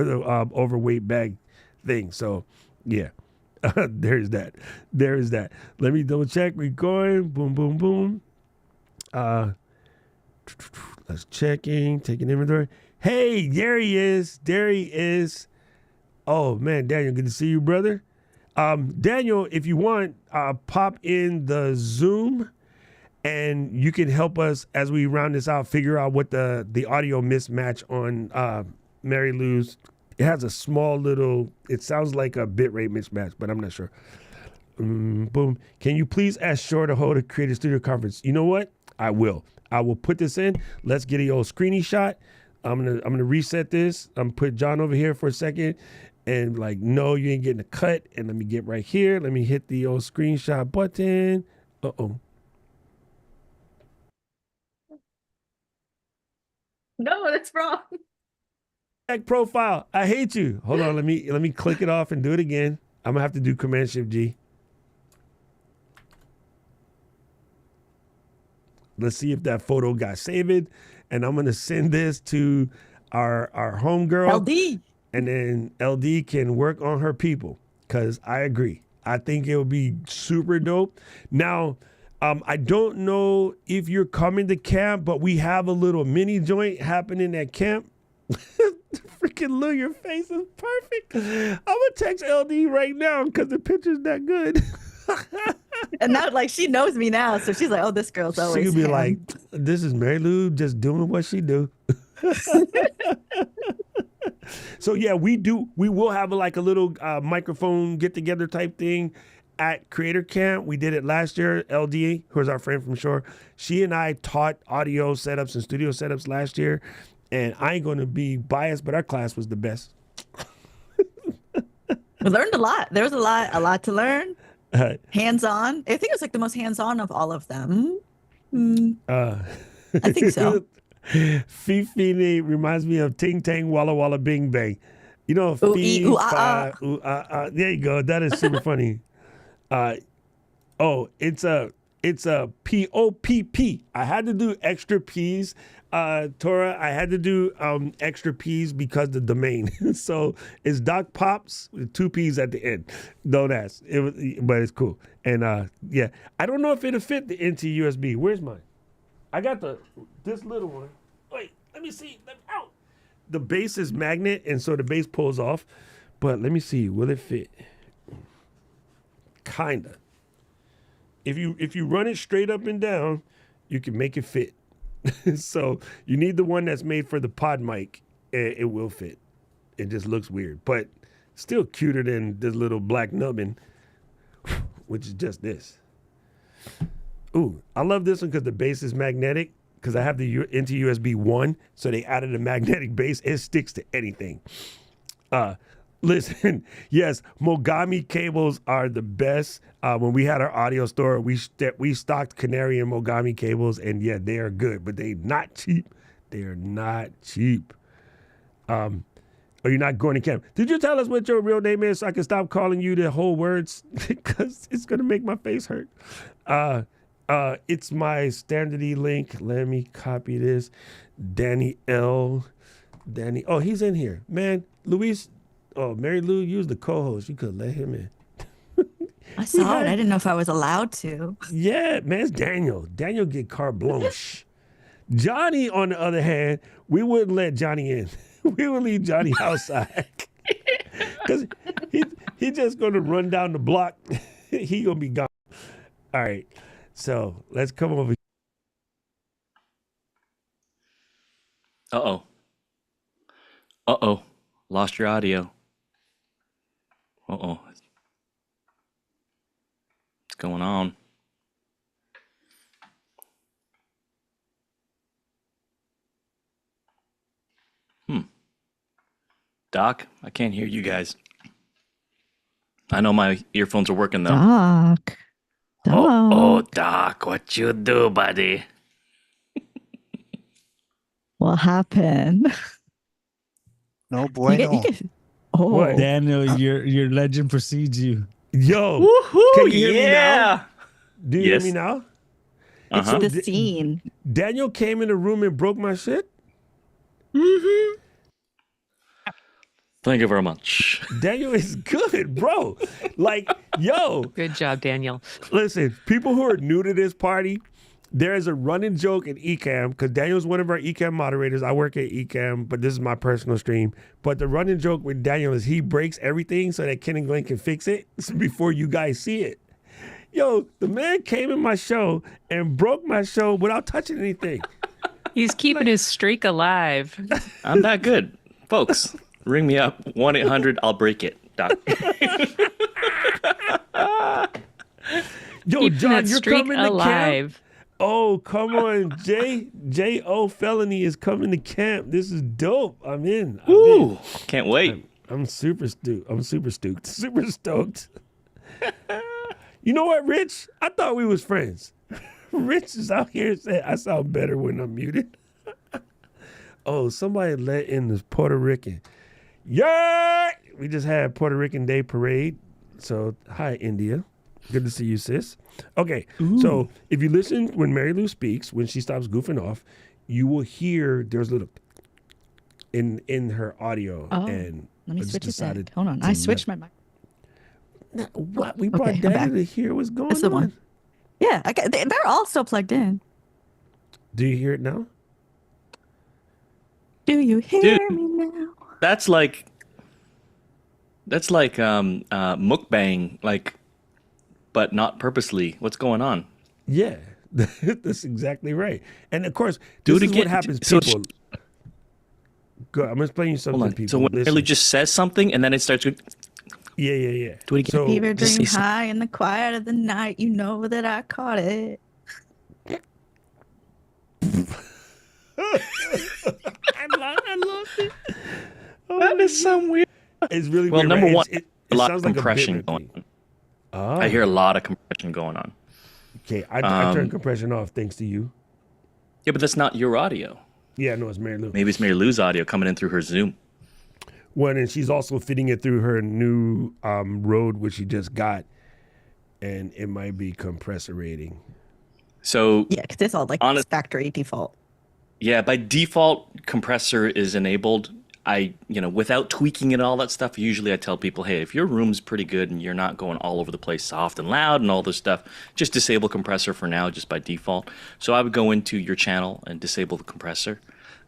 the overweight bag thing. So yeah, there's that. Let me double check. We're going. Boom, boom, boom. Let's taking inventory. Hey, there he is. Oh man, Daniel, good to see you, brother. Daniel, if you want, pop in the Zoom and you can help us as we round this out, figure out what the audio mismatch on Marilou's. It has a small little, it sounds like a bitrate mismatch, but I'm not sure. Boom. Can you please ask Shure to hold a Creative Studio conference? You know what? I will put this in. Let's get a old screeny shot. I'm gonna reset this. I'm gonna put John over here for a second and no, you ain't getting a cut. And let me get right here. Let me hit the old screenshot button. Uh-oh. No, that's wrong. Back profile. I hate you. Hold on, let me click it off and do it again. I'm gonna have to do Command Shift G. Let's see if that photo got saved. And I'm going to send this to our homegirl. LD. And then LD can work on her people. Because I agree. I think it would be super dope. Now, I don't know if you're coming to camp, but we have a little mini joint happening at camp. Freaking Lou, your face is perfect. I'm going to text LD right now because the picture's that good. And now, she knows me now, so she's like, "Oh, this girl's always." She'll be like, "This is Marilou just doing what she do." So yeah, we will have a little microphone get together type thing at Creator Camp. We did it last year. LD, who's our friend from Shure, she and I taught audio setups and studio setups last year. And I ain't gonna be biased, but our class was the best. We learned a lot. There was a lot to learn. Hands-on. I think it was the most hands-on of all of them. I think so. Fifine reminds me of Ting Tang Walla Walla Bing Bang. You know, ooh, ooh, ah, ah. There you go. That is super funny. It's a POPP. I had to do extra P's. Tora, I had to do extra P's because the domain. So it's Doc Pops with 2 P's at the end. Don't ask. But it's cool. And yeah, I don't know if it'll fit the into USB. Where's mine? I got this little one. Wait, let me see. Ow! The base is magnet, and so the base pulls off. But let me see. Will it fit? kinda. If you run it straight up and down, you can make it fit. So you need the one that's made for the pod mic. It will fit. It just looks weird, but still cuter than this little black nubbin, which is just this. Ooh, I love this one because the base is magnetic. Because I have the into USB 1, so they added a magnetic base. It sticks to anything. Listen, yes, Mogami cables are the best. When we had our audio store, we stocked Canary and Mogami cables, and yeah, they are good, but they're not cheap. They are not cheap. Are you not going to camp? Did you tell us what your real name is so I can stop calling you the whole words? Because it's going to make my face hurt. It's my standardy link. Let me copy this. Danny. Oh, he's in here. Man, Luis. Oh, Marilou, you was the co-host. You could let him in. I saw it. I didn't know if I was allowed to. Yeah, man, it's Daniel. Daniel get carte blanche. Johnny, on the other hand, we wouldn't let Johnny in. We would leave Johnny outside. Because he just going to run down the block. He going to be gone. All right. So let's come over. Uh-oh. Uh-oh. Lost your audio. Uh-oh. What's going on? Doc, I can't hear you guys. I know my earphones are working though. Doc. Oh, Doc, what you do, buddy? What happened? No bueno. What? Daniel, your legend precedes you. Yo, Woohoo! can you hear me now? Yeah. Do you hear me now? It's Uh-huh. the scene. Daniel came in the room and broke my shit? Thank you very much. Daniel is good, bro. Like, yo, Good job, Daniel. listen, people who are new to this party, there is a running joke in Ecamm, because Daniel's one of our Ecamm moderators. I work at Ecamm, but this is my personal stream. But the running joke with Daniel is he breaks everything so that Ken and Glenn can fix it before you guys see it. Yo, the man came in my show and broke my show without touching anything. He's keeping his streak alive. I'm that good. Folks, ring me up. 1-800, I'll break it. Doc. Yo, Keeping John, that you're streak coming to camp? alive. Oh, come on. J.O. Felony is coming to camp. This is dope. I'm in. Woo! Can't wait. I'm super stoked. Super stoked. You know what, Rich? I thought we was friends. Rich is out here saying I sound better when I'm muted. Oh, somebody let in this Puerto Rican. Yeah! We just had Puerto Rican Day Parade. So, hi, India. Good to see you, sis. Okay, so if you listen when Marilou speaks, when she stops goofing off, you will hear there's a little in her audio. Oh, and let me I just switch it decided back. Hold on. to I switched my mic. What? We brought Okay, I'm Daniel back. to hear what's going That's the on. one. Yeah, they're all still plugged in. Do you hear it now? Do you hear Dude. me now? That's like mukbang, like, but not purposely. What's going on? Yeah, that's exactly right. And of course, Do this it is again. what happens. So People, go. I'm explaining something. Hold on. People, So when listen. Marilou just says something and then it starts. Yeah. Do it again. So Fever just dream say something. high in the quiet of the night. You know that I caught it. I love it. That is so weird. It's really Well, weird, number right? one, It a lot of sounds like compression a bit going on. Oh, I hear a lot of compression going on. Okay, I turned compression off thanks to you. Yeah, but that's not your audio. Yeah, no, it's Mary Lou. Maybe it's Marilou's audio coming in through her Zoom. Well, and she's also fitting it through her new Rode, which she just got, and it might be compressor rating. So Yeah, because it's all like Honest- factory default. yeah, by default, compressor is enabled. Without tweaking it and all that stuff, usually I tell people, hey, if your room's pretty good and you're not going all over the place soft and loud and all this stuff, just disable compressor for now, just by default. So I would go into your channel and disable the compressor.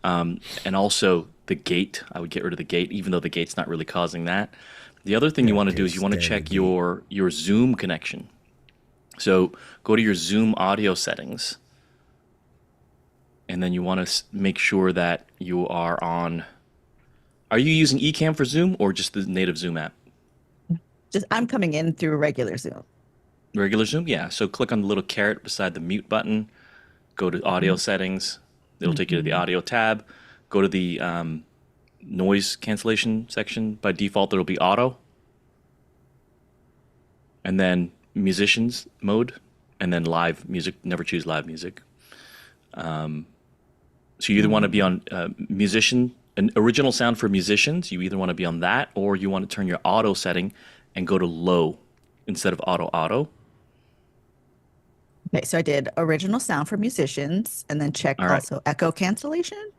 And also the gate, I would get rid of the gate, even though the gate's not really causing that. The other thing you want to do is you want to standard check D. your Zoom connection. So go to your Zoom audio settings, and then you want to make sure that you are on. Are you using Ecamm for Zoom or just the native Zoom app? Just I'm coming in through regular Zoom. Regular Zoom, yeah. So click on the little caret beside the mute button. Go to audio settings. It'll take you to the audio tab. Go to the noise cancellation section. By default, it'll be auto. And then musicians mode. And then live music. Never choose live music. So you either want to be on musician, an original sound for musicians. You either want to be on that, or you want to turn your auto setting and go to low instead of auto. Okay, so I did original sound for musicians and then check All right. also echo cancellation.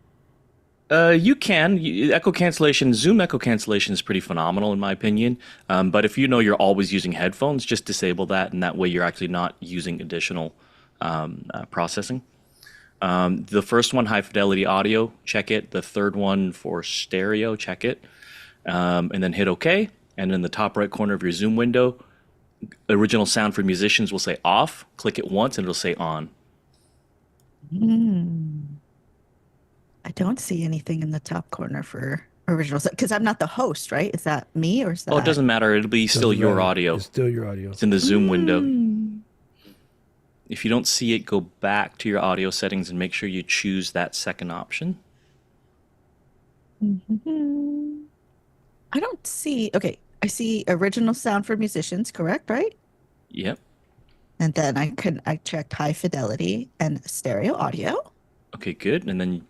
You can. Echo cancellation, Zoom echo cancellation is pretty phenomenal in my opinion. But if you know you're always using headphones, just disable that, and that way you're actually not using additional processing. The first one, high fidelity audio, check it. The third one for stereo, check it. And then hit OK. And in the top right corner of your Zoom window, original sound for musicians will say off. Click it once and it'll say on. I don't see anything in the top corner for original because I'm not the host, right? Is that me or is that? Oh, it doesn't matter. It'll be still Doesn't your matter. audio. It's still your audio. It's in the Zoom window. If you don't see it, go back to your audio settings and make sure you choose that second option. I don't see. Okay, I see original sound for musicians, correct, right? Yep. And then I checked high fidelity and stereo audio. Okay, good. And then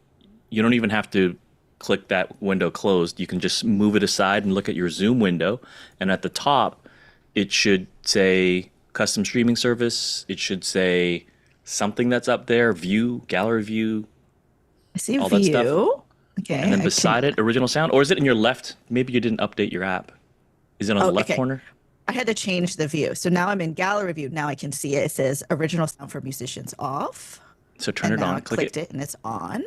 you don't even have to click that window closed. You can just move it aside and look at your Zoom window. And at the top, it should say custom streaming service. It should say something that's up there, view, gallery view. I see All that stuff. view. Okay. And then beside it, original sound. Or is it in your left? Maybe you didn't update your app. Is it on the left corner? I had to change the view. So now I'm in gallery view. Now I can see it. It says original sound for musicians off. So turn And it now on. I Click clicked it. it and it's on.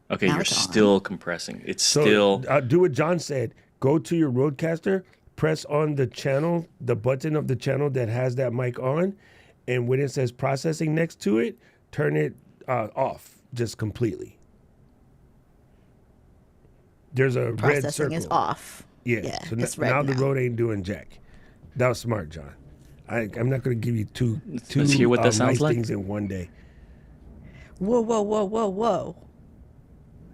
Okay, Now you're it's on. still compressing. It's So still. do what John said. Go to your Rodecaster, press on the channel, the button of the channel that has that mic on, and when it says processing next to it, turn it off just completely. There's a red Processing circle. is off. Yeah. So it's red now the now. Rode ain't doing jack. That was smart, John. I'm not going to give you two Let's hear what that sounds nice like. things in one day. Whoa, whoa, whoa, whoa, whoa.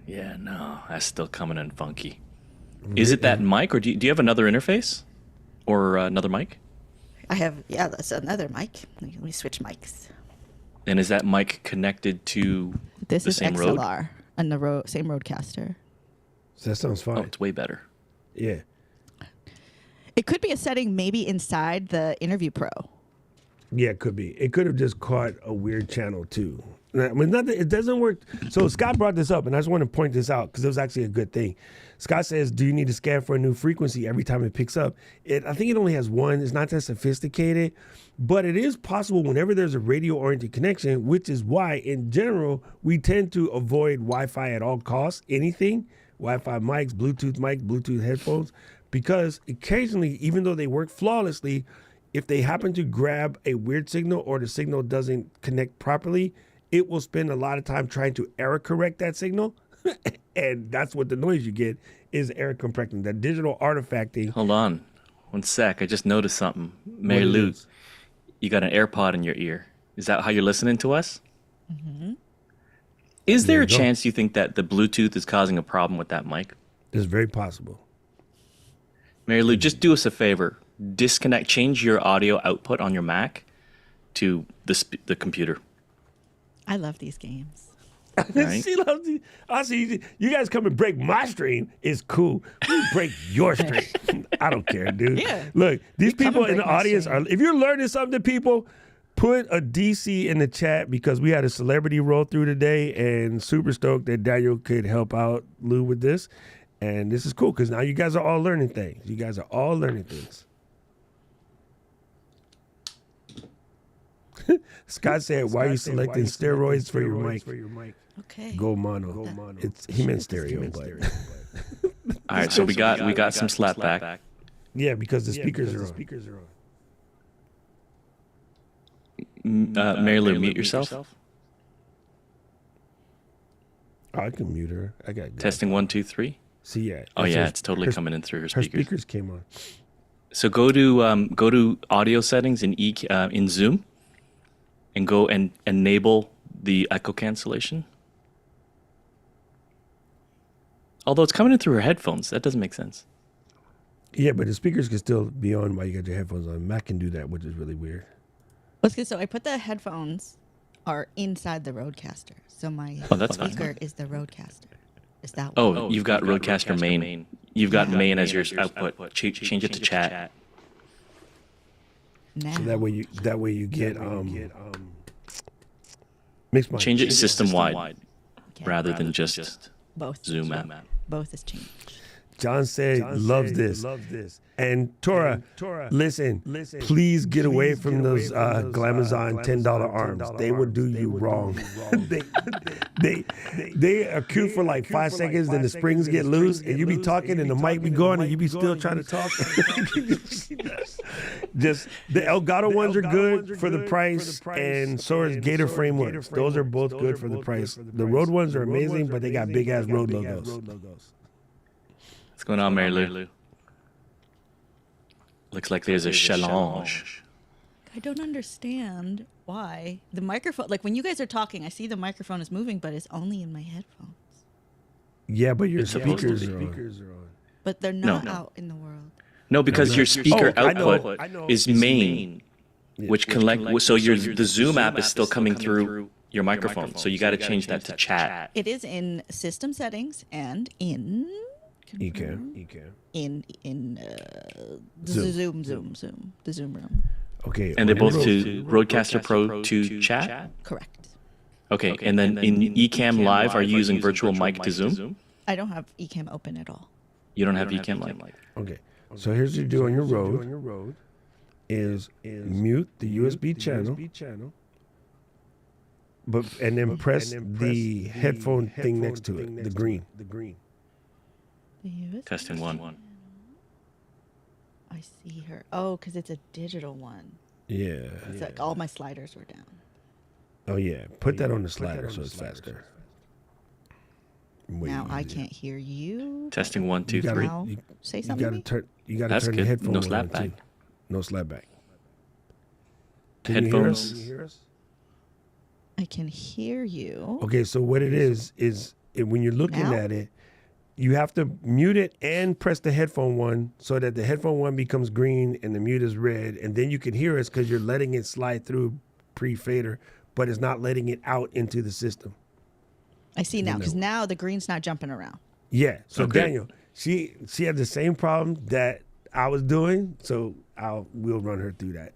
Yeah, no, that's still coming in funky. Is it that mic, or do you have another interface? Or another mic? I have, that's another mic. Let me switch mics. And is that mic connected to This the is same Rode? XLR on the same Rodecaster. So that sounds fine. Oh, it's way better. Yeah. It could be a setting maybe inside the Interview Pro. Yeah, it could be. It could have just caught a weird channel too. I mean, it doesn't work. So Scott brought this up, and I just want to point this out because it was actually a good thing. Scott says, "Do you need to scan for a new frequency every time it picks up?" I think it only has one. It's not that sophisticated, but it is possible whenever there's a radio-oriented connection, which is why, in general, we tend to avoid Wi-Fi at all costs. Anything, Wi-Fi mics, Bluetooth headphones, because occasionally, even though they work flawlessly, if they happen to grab a weird signal or the signal doesn't connect properly, it will spend a lot of time trying to error correct that signal. And that's what the noise you get is error correcting, that digital artifacting. Hold on. 1 sec. I just noticed something. Marilou, is? you got an AirPod in your ear. Is that how you're listening to us? Is there a chance you think that the Bluetooth is causing a problem with that mic? It's very possible. Marilou, just do us a favor. Change your audio output on your Mac to the computer. I love these games. Right. She loves you. I see you guys come and break my stream. It's cool. We break your stream. I don't care, dude. Yeah. Look, these come people and in the break my audience stream. are. If you're learning something, people, put a DC in the chat because we had a celebrity roll through today, and super stoked that Daniel could help out Lou with this. And this is cool because now you guys are all learning things. You guys are all learning things. Scott said, "Why are you selecting steroids for your mic?" Okay. Go mono. He meant stereo, but All right, so we got some slapback. Yeah, because the speakers are on. Marilou, mute yourself. Oh, I can mute her. I got Testing 1, 2, 3. See, yeah. Oh yeah, it's totally coming in through her Her speakers. speakers came on. So go to audio settings in Zoom, and go and enable the echo cancellation. Although it's coming in through her headphones, that doesn't make sense. Yeah, but the speakers can still be on while you got your headphones on. Mac can do that, which is really weird. Okay, so I put the headphones are inside the Rodecaster. So my that's speaker is the Rodecaster. Is that Oh, you've got Rodecaster main. You've got main as your output. Change it to chat. now? So that way you get mix my Change it system wide Okay. rather than just Both. Zoom app. Both is changed. John said loves this. And Tora, listen, please get away from those Glamazon $10 arms. They will do you wrong. they are cute for like 5 seconds, then the springs get loose, and you be talking, and the mic be going, and you be still trying to talk. Just the Elgato ones are good for the price, and so is Gator frame ones. Those are both good for the price. The Rode ones are amazing, but they got big ass Rode logos. What's going on, Marilou? Looks like there's a challenge. I don't understand why the microphone. Like when you guys are talking, I see the microphone is moving, but it's only in my headphones. Yeah, but your supposed to speakers be. are on. But they're No. not out in the world. No, because your speaker I know. output is main, which so the Zoom app is still coming through your microphone. So you got to change that to chat. It is in system settings and in Ecamm. in the Zoom. Zoom, the Zoom room. Okay. And they both on to Rodecaster Pro to chat? Correct. Okay, and then in Ecamm Live, are you using virtual mic to Zoom? I don't have Ecamm open at all. You don't have Ecamm Live? Okay. So here's what you do on your Rode is mute the USB channel, and then press the headphone thing next to it, the green. The USB Testing 1. I see her. Oh, because it's a digital one. Yeah. It's like all my sliders were down. Oh yeah. Put that on the slider so it's faster. Now I can't hear you. Testing 1, 2, 3. Now say You something. gotta That's turn the good. headphone No on slap too. back. No slap back. Can you hear Headphones. us? Can you hear us? I can hear you. Okay, so what it is when you're looking Now? at it, you have to mute it and press the headphone one so that the headphone one becomes green and the mute is red, and then you can hear us because you're letting it slide through pre-fader, but it's not letting it out into the system. I see now because now the green's not jumping around. Yeah. So Okay. Daniel, she had the same problem that I was doing, so we'll run her through that.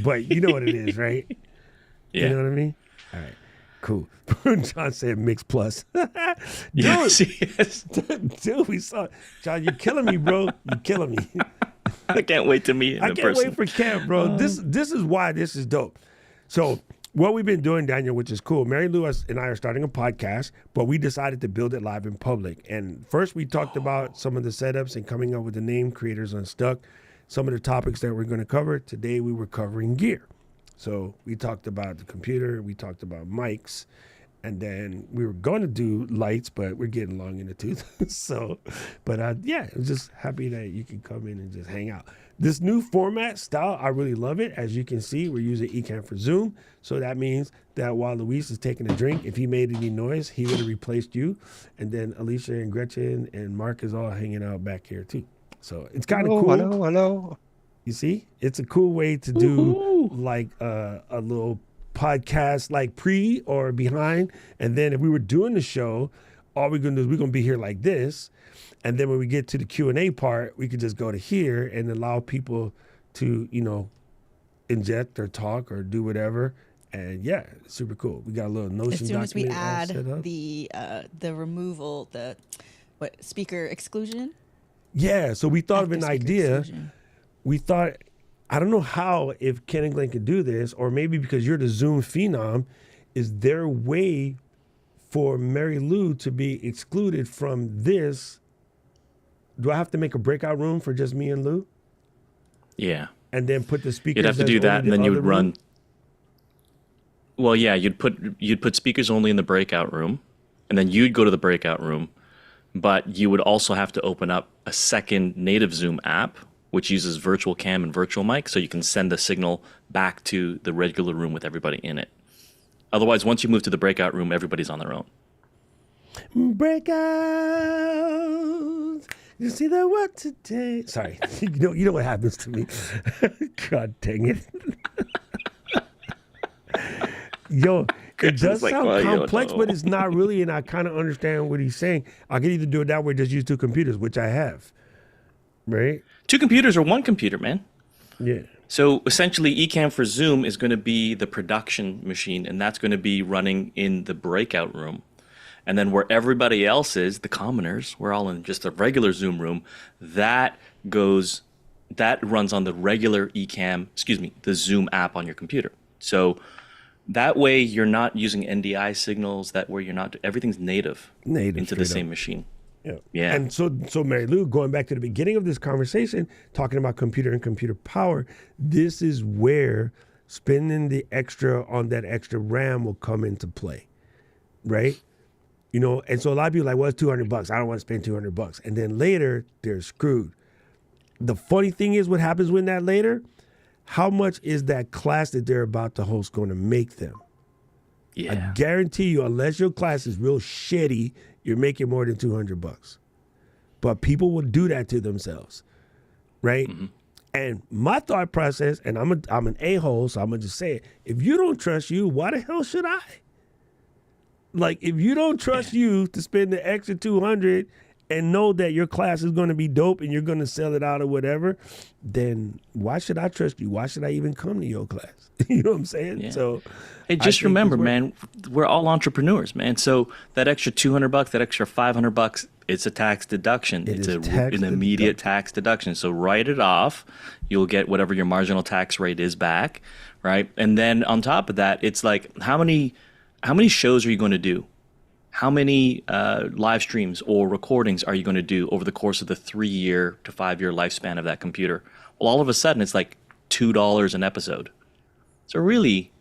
but you know what it is, right? Yeah. You know what I mean? All right. Cool. John said mix plus. Yes. Dude, we saw John, you're killing me, bro. You're killing me. I can't wait to meet him I in can't person. wait for camp, bro. This is why this is dope. So what we've been doing, Daniel, which is cool, Marilou and I are starting a podcast, but we decided to build it live in public. And first we talked about some of the setups and coming up with the name, Creators Unstuck, some of the topics that we're going to cover. Today we were covering gear. So we talked about the computer, we talked about mics, and then we were going to do lights, but we're getting long in the tooth. Yeah, I'm just happy that you can come in and just hang out. This new format style, I really love it. As you can see, we're using Ecamm for Zoom. So that means that while Luis is taking a drink, if he made any noise, he would have replaced you. And then Alicia and Gretchen and Mark is all hanging out back here too. So it's kind of cool. Hello. You see, it's a cool way to do like a little podcast, like pre or behind. And then if we were doing the show, all we're gonna do is we're gonna be here like this. And then when we get to the Q&A part, we could just go to here and allow people to, inject or talk or do whatever. And yeah, it's super cool. We got a little Notion As soon as we document all set add up. the removal, speaker exclusion. Yeah, so we thought of Active an speaker idea. exclusion. We thought, I don't know how, if Ken and Glenn could do this, or maybe because you're the Zoom phenom, is there a way for Marilou to be excluded from this? Do I have to make a breakout room for just me and Lou? Yeah. And then put the speakers. You'd have to that's do that, only and then the you would other run. room? Well, yeah, you'd put speakers only in the breakout room, and then you'd go to the breakout room, but you would also have to open up a second native Zoom app, which uses virtual cam and virtual mic, so you can send the signal back to the regular room with everybody in it. Otherwise, once you move to the breakout room, everybody's on their own. Breakouts. You see that what today? Sorry, you know what happens to me. God dang it. Yo, it does like, sound well, you don't complex, know. but it's not really, and I kind of understand what he's saying. I can either do it that way or just use two computers, which I have. Right? 2 computers or 1 computer, man. Yeah. So essentially, Ecamm for Zoom is going to be the production machine, and that's going to be running in the breakout room. And then where everybody else is, the commoners, we're all in just a regular Zoom room, that runs on the regular the Zoom app on your computer. So that way you're not using NDI signals, everything's native into the same machine. Yeah. Yeah. And so Marilou, going back to the beginning of this conversation, talking about computer and computer power, this is where spending the extra on that extra RAM will come into play, right? And so a lot of people are like, well, it's $200. I don't want to spend $200. And then later they're screwed. The funny thing is what happens when that later, how much is that class that they're about to host going to make them? Yeah. I guarantee you, unless your class is real shitty, you're making more than $200. But people will do that to themselves, right? Mm-hmm. And my thought process, and I'm an a-hole, so I'm gonna just say it. If you don't trust you, why the hell should I? Like, if you don't trust you to spend the extra $200 and know that your class is going to be dope and you're going to sell it out or whatever, then why should I trust you? Why should I even come to your class? You know what I'm saying? Yeah. So, hey, just remember, man, we're all entrepreneurs, man. So that extra $200, that extra $500, it's a tax deduction. It's an immediate tax deduction. So write it off. You'll get whatever your marginal tax rate is back, right? And then on top of that, it's like, how many shows are you going to do? How many live streams or recordings are you going to do over the course of the 3-year to 5-year lifespan of that computer? Well, all of a sudden, it's like $2 an episode. So really,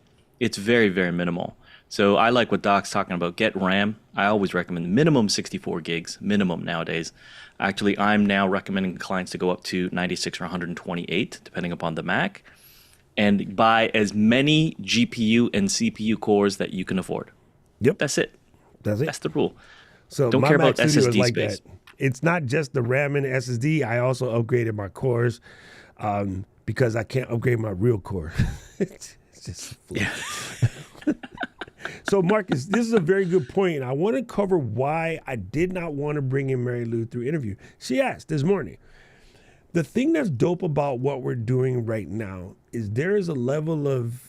it's very, very minimal. So I like what Doc's talking about. Get RAM. I always recommend minimum 64 gigs, minimum nowadays. Actually, I'm now recommending clients to go up to 96 or 128, depending upon the Mac, and buy as many GPU and CPU cores that you can afford. Yep. That's it. That's the rule. So don't my care Mac about Studio SSD is like space. that. It's not just the RAM and the SSD. I also upgraded my cores because I can't upgrade my real core. It's just So Marcus, this is a very good point, and I want to cover why I did not want to bring in Marilou through interview. She asked this morning. The thing that's dope about what we're doing right now is there is a level of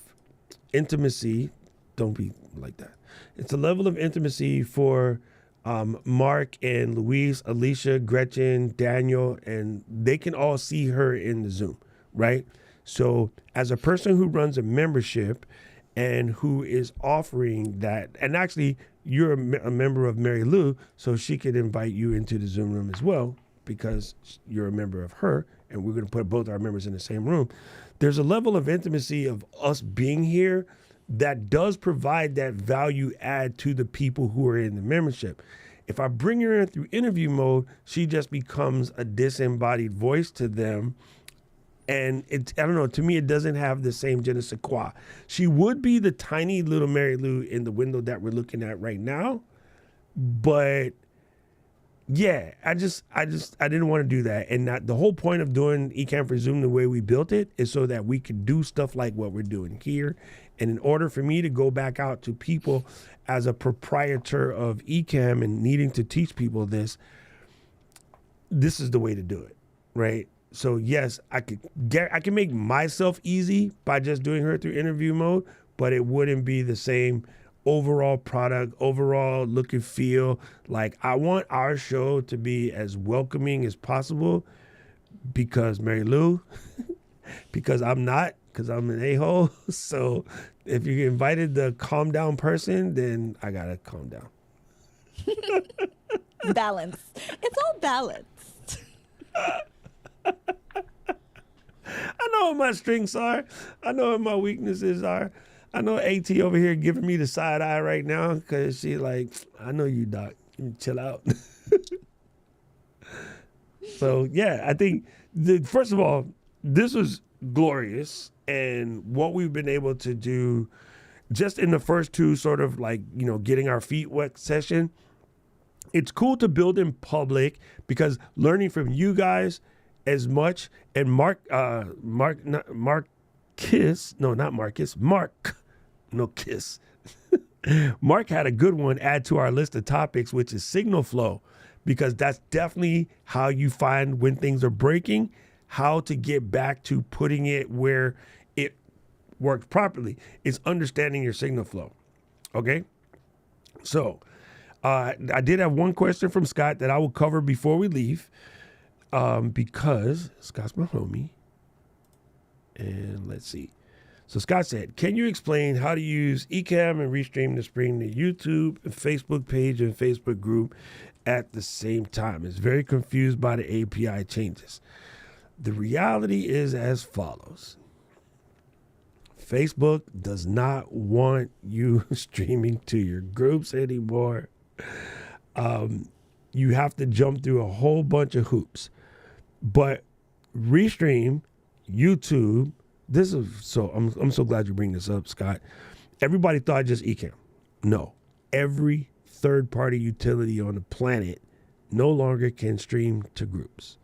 intimacy. Don't be like that. It's a level of intimacy for Mark and Louise, Alicia, Gretchen, Daniel, and they can all see her in the Zoom, right? So as a person who runs a membership and who is offering that, and actually you're a member of Marilou, so she could invite you into the Zoom room as well because you're a member of her, and we're going to put both our members in the same room. There's a level of intimacy of us being here that does provide that value add to the people who are in the membership. If I bring her in through interview mode, she just becomes a disembodied voice to them. And I don't know, to me, it doesn't have the same je ne sais quoi. She would be the tiny little Marilou in the window that we're looking at right now. But yeah, I didn't want to do that. And the whole point of doing Ecamm for Zoom the way we built it is so that we could do stuff like what we're doing here. And in order for me to go back out to people as a proprietor of Ecamm and needing to teach people this is the way to do it, right? So yes, I can make myself easy by just doing her through interview mode, but it wouldn't be the same overall product, overall look and feel. Like, I want our show to be as welcoming as possible because Marilou, because I'm not, because I'm an a-hole. So if you invited the calm down person, then I gotta calm down. Balance. It's all balanced. I know what my strengths are. I know what my weaknesses are. I know AT over here giving me the side eye right now because she like, I know you, Doc. You chill out. So, yeah, I think, first of all, this was glorious. And what we've been able to do just in the first two sort of like, getting our feet wet session, it's cool to build in public because learning from you guys as much, and Mark, Mark had a good one add to our list of topics, which is signal flow, because that's definitely how you find when things are breaking, how to get back to putting it where it works properly. It's understanding your signal flow. Okay? So I did have one question from Scott that I will cover before we leave, because Scott's my homie. And let's see. So Scott said, can you explain how to use Ecamm and Restream to bring the YouTube and Facebook page and Facebook group at the same time? It's very confused by the API changes. The reality is as follows. Facebook does not want you streaming to your groups anymore. You have to jump through a whole bunch of hoops. But Restream, YouTube, I'm so glad you bring this up, Scott. Everybody thought just Ecamm. No. Every third-party utility on the planet no longer can stream to groups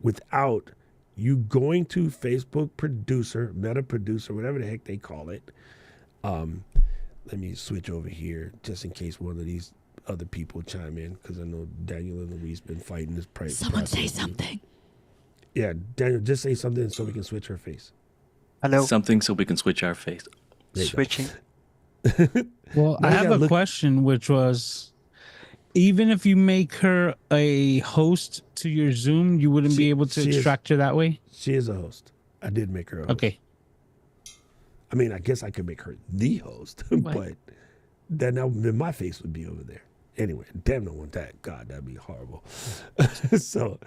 without you going to Facebook producer, meta producer, whatever the heck they call it. Let me switch over here just in case one of these other people chime in, because I know Daniel and Louise been fighting this price. Someone say something. Yeah, Daniel, just say something so we can switch her face. Hello. Something so we can switch our face. Switching. Well, I have a question, which was, even if you make her a host to your Zoom, you wouldn't be able to extract her that way? She is a host. I did make her a host. Okay. I mean, I guess I could make her the host, but then my face would be over there. Anyway, damn, don't want that. God, that'd be horrible. So,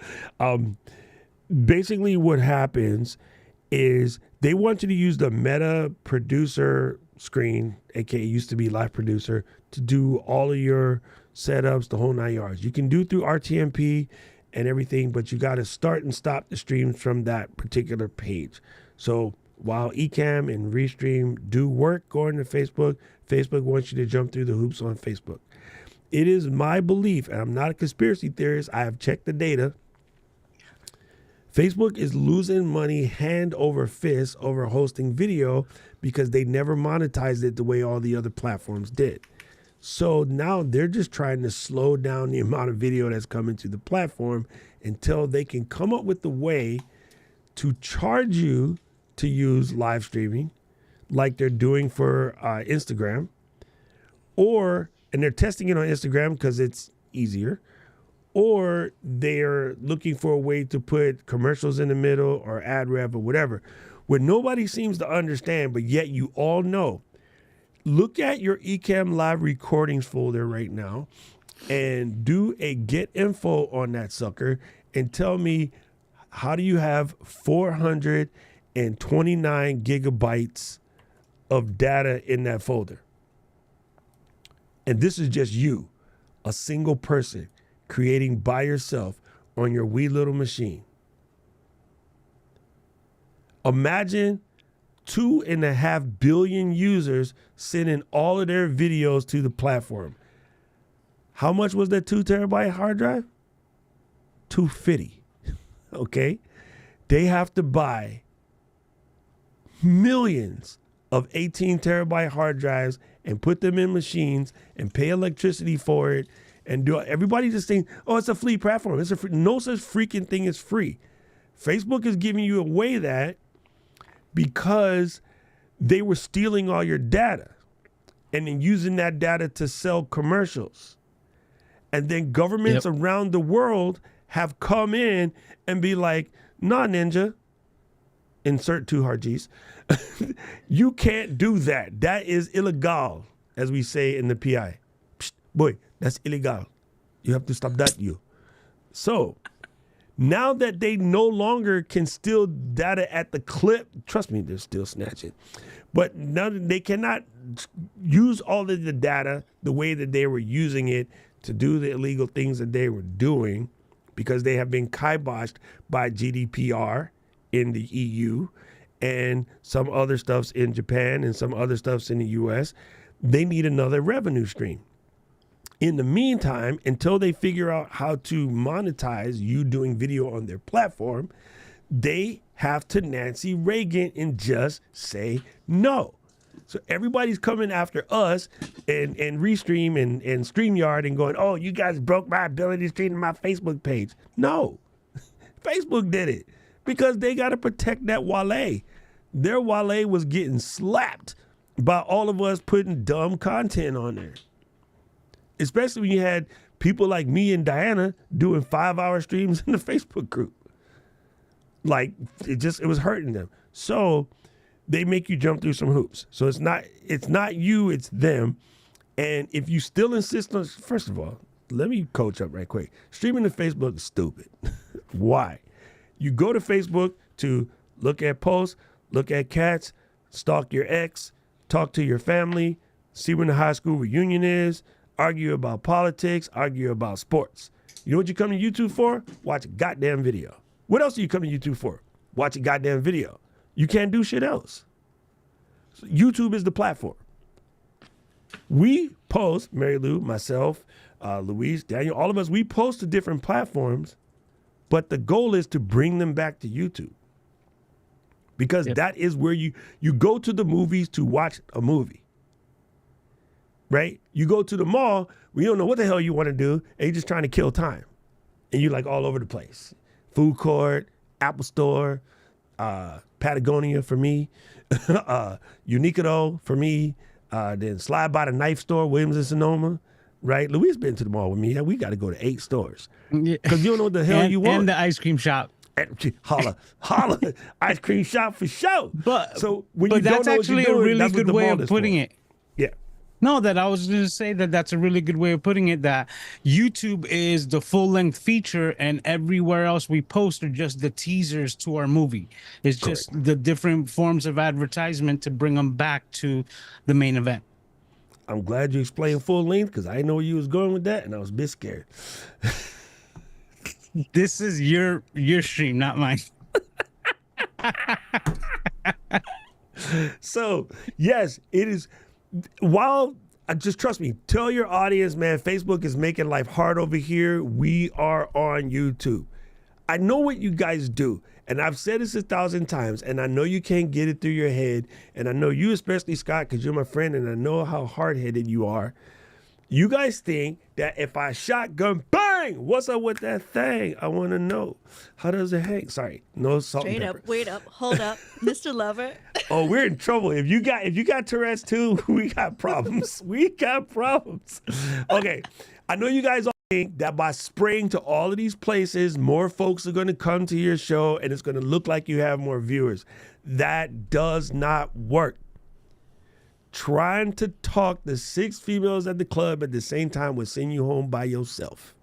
basically what happens is they want you to use the meta producer screen, aka used to be live producer, to do all of your setups, the whole 9 yards. You can do through RTMP and everything, but you got to start and stop the streams from that particular page. So while Ecamm and Restream do work going to Facebook, Facebook wants you to jump through the hoops on Facebook. It is my belief, and I'm not a conspiracy theorist, I have checked the data, Facebook is losing money hand over fist over hosting video because they never monetized it the way all the other platforms did. So now they're just trying to slow down the amount of video that's coming to the platform until they can come up with a way to charge you to use live streaming like they're doing for Instagram, and they're testing it on Instagram because it's easier, or they're looking for a way to put commercials in the middle or ad rev or whatever. What nobody seems to understand, but yet you all know, look at your Ecamm Live recordings folder right now and do a get info on that sucker and tell me, how do you have 429 gigabytes of data in that folder? And this is just you, a single person, creating by yourself on your wee little machine. Imagine 2.5 billion users sending all of their videos to the platform. How much was that 2 terabyte hard drive? $250. Okay? They have to buy millions of 18 terabyte hard drives and put them in machines and pay electricity for it and do it. Everybody just thinks, oh, it's a free platform. It's no such freaking thing as free. Facebook is giving you away that because they were stealing all your data and then using that data to sell commercials. And then governments around the world have come in and be like, nah, Ninja, insert 2 hard G's. You can't do that. That is illegal, as we say in the PI. Psst, boy, that's illegal. You have to stop that, you. So Now that they no longer can steal data at the clip, trust me, they're still snatching. But now they cannot use all of the data the way that they were using it to do the illegal things that they were doing, because they have been kiboshed by GDPR in the EU and some other stuffs in Japan and some other stuffs in the US. They need another revenue stream. In the meantime, until they figure out how to monetize you doing video on their platform, they have to Nancy Reagan and just say no. So everybody's coming after us and Restream and StreamYard and going, oh, you guys broke my ability to stream to my Facebook page. No, Facebook did it because they got to protect that Wale. Their Wale was getting slapped by all of us putting dumb content on there. Especially when you had people like me and Diana doing 5-hour streams in the Facebook group. Like, it was hurting them. So they make you jump through some hoops. So it's not you, it's them. And if you still insist on, first of all, let me coach up right quick. Streaming to Facebook is stupid. Why? You go to Facebook to look at posts, look at cats, stalk your ex, talk to your family, see when the high school reunion is, argue about politics, argue about sports. You know what you come to YouTube for? Watch a goddamn video. What else do you come to YouTube for? Watch a goddamn video. You can't do shit else. So YouTube is the platform. We post, Marilou, myself, Luis, Daniel, all of us, we post to different platforms, but the goal is to bring them back to YouTube. Because that is where you go to the movies to watch a movie. Right? You go to the mall, we don't know what the hell you want to do, and you're just trying to kill time. And you're like all over the place. Food court, Apple Store, Patagonia for me, Uniqlo for me, then slide by the knife store, Williams and Sonoma, right? Louis been to the mall with me. We got to go to 8 stores. Because you don't know what the hell you want. And the ice cream shop. Holla, ice cream shop for sure. But when you that's don't know actually what you're doing, a really that's what good the way mall of is putting for. it. Yeah. No, that I was going to say that's a really good way of putting it, that YouTube is the full-length feature and everywhere else we post are just the teasers to our movie. It's just the different forms of advertisement to bring them back to the main event. I'm glad you explained full length because I didn't know where you was going with that and I was a bit scared. This is your stream, not mine. So, yes, it is. While, just trust me, tell your audience, man, Facebook is making life hard over here. We are on YouTube. I know what you guys do, and I've said this 1,000 times, and I know you can't get it through your head, and I know you especially, Scott, because you're my friend, and I know how hard-headed you are. You guys think that if I shotgun, bang, what's up with that thing? I want to know. How does it hang? Sorry, no salt and Straight pepper. up, wait up, hold up, Mr. Lover. Oh, we're in trouble. If you got Tourette's too, we got problems. We got problems. Okay, I know you guys all think that by spraying to all of these places, more folks are going to come to your show and it's going to look like you have more viewers. That does not work. Trying to talk to 6 females at the club at the same time will send you home by yourself.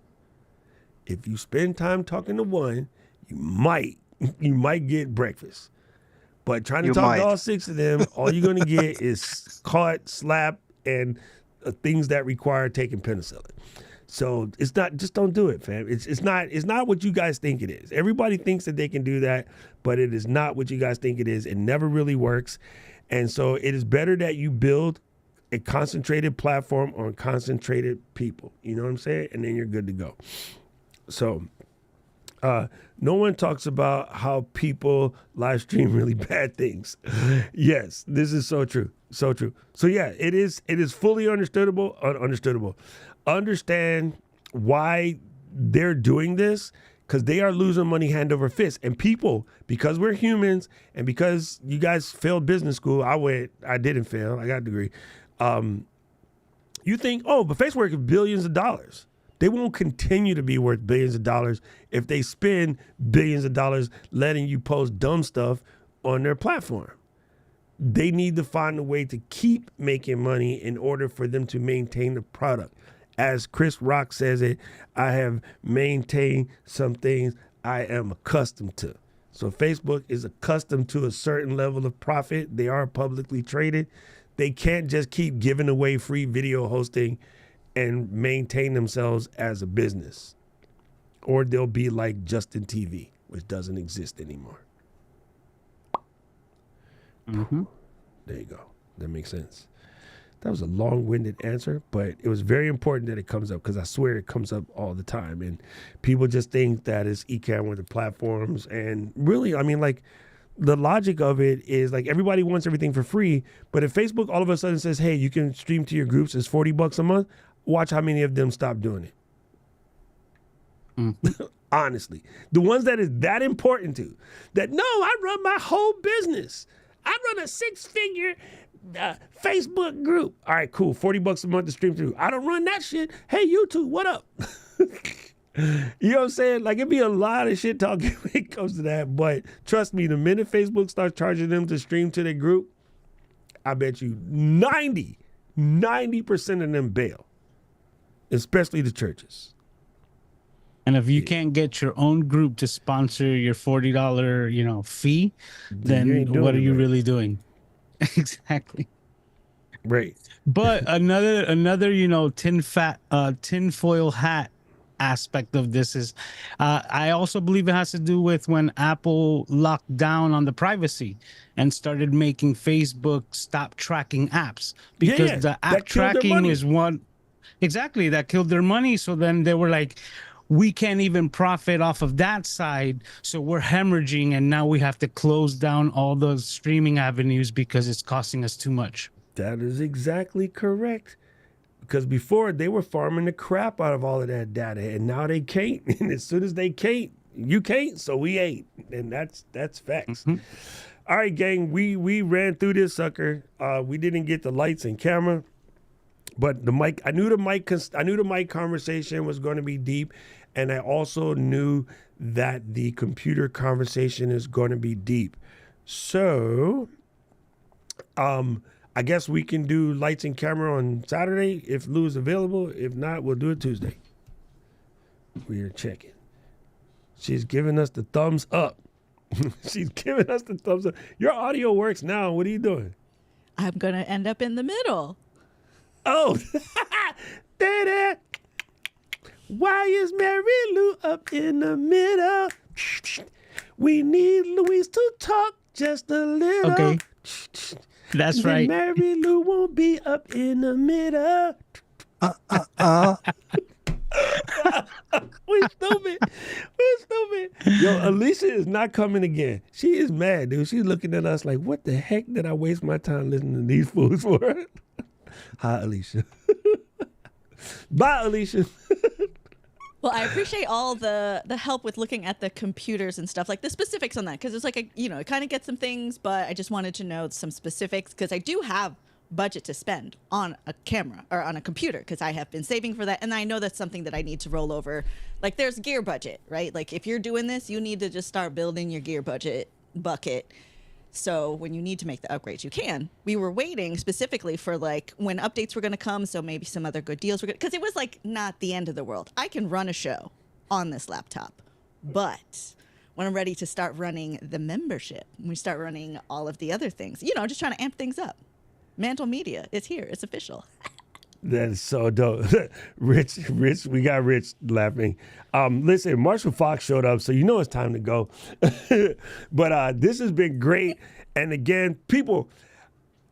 If you spend time talking to one, you might get breakfast. But trying to talk to all 6 of them, all you're going to get is caught, slap, and things that require taking penicillin. So it's not, just don't do it, fam. It's not what you guys think it is. Everybody thinks that they can do that, but it is not what you guys think it is. It never really works. And so it is better that you build a concentrated platform on concentrated people. You know what I'm saying? And then you're good to go. So no one talks about how people live stream really bad things. Yes, this is so true. So true. So yeah, it is fully understandable. Understand why they're doing this, because they are losing money hand over fist. And people, because we're humans and because you guys failed business school, I didn't fail, I got a degree. You think, oh, but Facebook is billions of dollars. They won't continue to be worth billions of dollars if they spend billions of dollars letting you post dumb stuff on their platform. They need to find a way to keep making money in order for them to maintain the product. As Chris Rock says it, I have maintained some things I am accustomed to. So Facebook is accustomed to a certain level of profit. They are publicly traded. They can't just keep giving away free video hosting and maintain themselves as a business. Or they'll be like Justin TV, which doesn't exist anymore. Mm-hmm. There you go. That makes sense. That was a long-winded answer, but it was very important that it comes up because I swear it comes up all the time. And people just think that it's Ecamm with the platforms. And really, I mean, like, the logic of it is like everybody wants everything for free. But if Facebook all of a sudden says, hey, you can stream to your groups, it's $40 a month, watch how many of them stop doing it. Mm-hmm. Honestly, the ones that is that important to, that no, I run my whole business. I run a 6-figure Facebook group. All right, cool. $40 a month to stream through. I don't run that shit. Hey, YouTube, what up? You know what I'm saying? Like, it'd be a lot of shit talking when it comes to that. But trust me, the minute Facebook starts charging them to stream to their group, I bet you 90% of them bail, especially the churches. And if you can't get your own group to sponsor your $40, fee, then what are you really doing? Exactly. Right. But another tinfoil hat aspect of this is, I also believe it has to do with when Apple locked down on the privacy and started making Facebook stop tracking apps because the app tracking is one. Exactly. That killed their money. So then they were like, we can't even profit off of that side. So we're hemorrhaging. And now we have to close down all those streaming avenues because it's costing us too much. That is exactly correct. Because before they were farming the crap out of all of that data, and now they can't. And as soon as they can't, you can't, so we ain't. And that's facts. Mm-hmm. All right, gang, we ran through this sucker. We didn't get the lights and camera, but the mic. I knew the mic conversation was going to be deep, and I also knew that the computer conversation is going to be deep. So, I guess we can do lights and camera on Saturday if Lou is available. If not, we'll do it Tuesday. We are checking. She's giving us the thumbs up. She's giving us the thumbs up. Your audio works now. What are you doing? I'm going to end up in the middle. Oh. Why is Marilou up in the middle? We need Louise to talk just a little. Okay. That's right. Marilou won't be up in the middle. We're stupid. Yo, Alicia is not coming again. She is mad, dude. She's looking at us like, what the heck did I waste my time listening to these fools for? Hi, Alicia. Bye, Alicia. Well, I appreciate all the help with looking at the computers and stuff, like the specifics on that, because it's like, it kind of gets some things, but I just wanted to know some specifics because I do have budget to spend on a camera or on a computer because I have been saving for that. And I know that's something that I need to roll over. Like there's gear budget, right? Like if you're doing this, you need to just start building your gear budget bucket. So when you need to make the upgrades, you can. We were waiting specifically for like when updates were going to come. So maybe some other good deals were going to, because it was like not the end of the world. I can run a show on this laptop, but when I'm ready to start running the membership, when we start running all of the other things, just trying to amp things up. Mandl Media is here. It's official. That is so dope. Rich, we got Rich laughing. Listen, Marshall Fox showed up, so it's time to go. But this has been great. And again, people,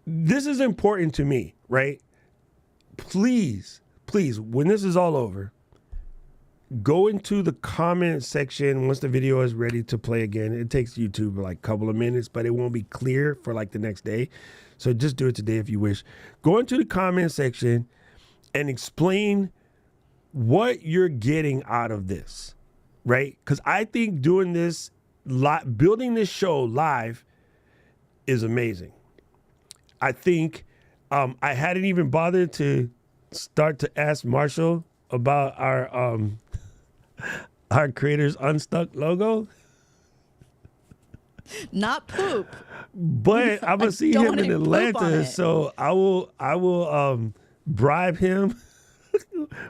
this is important to me, right? Please, when this is all over, go into the comment section once the video is ready to play again. It takes YouTube like a couple of minutes, but it won't be clear for like the next day. So just do it today if you wish. Go into the comment section and explain what you're getting out of this, right? Because I think doing this, building this show live is amazing. I think I hadn't even bothered to start to ask Marshall about our Creators Unstuck logo. Not poop. But I'm gonna see him in Atlanta, so I will bribe him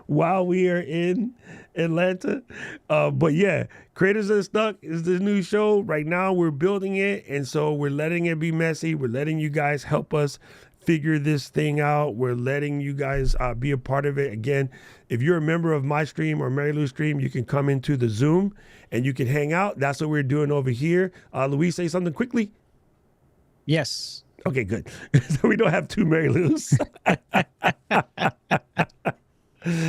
while we are in Atlanta. But yeah, Creators Unstuck is the new show. Right now we're building it, and so we're letting it be messy. We're letting you guys help us figure this thing out. We're letting you guys be a part of it. Again, if you're a member of my stream or Marilou's stream, you can come into the Zoom and you can hang out. That's what we're doing over here. Louise, say something quickly. Yes. Okay, good. So we don't have two Marilous.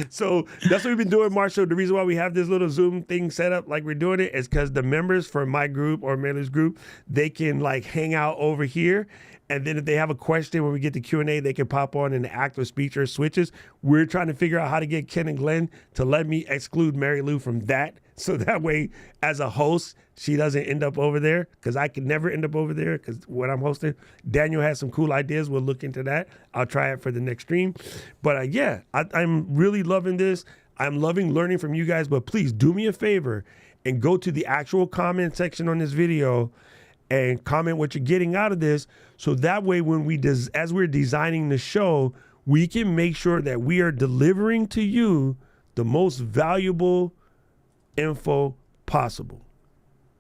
So that's what we've been doing, Marshall. The reason why we have this little Zoom thing set up like we're doing it is because the members for my group or Marilou's group, they can like hang out over here. And then if they have a question when we get to Q&A, they can pop on and the active speech or switches. We're trying to figure out how to get Ken and Glenn to let me exclude Marilou from that. So that way, as a host, she doesn't end up over there, because I can never end up over there because when I'm hosting, Daniel has some cool ideas. We'll look into that. I'll try it for the next stream. But yeah, I'm really loving this. I'm loving learning from you guys. But please do me a favor and go to the actual comment section on this video and comment what you're getting out of this. So that way, when as we're designing the show, we can make sure that we are delivering to you the most valuable info possible,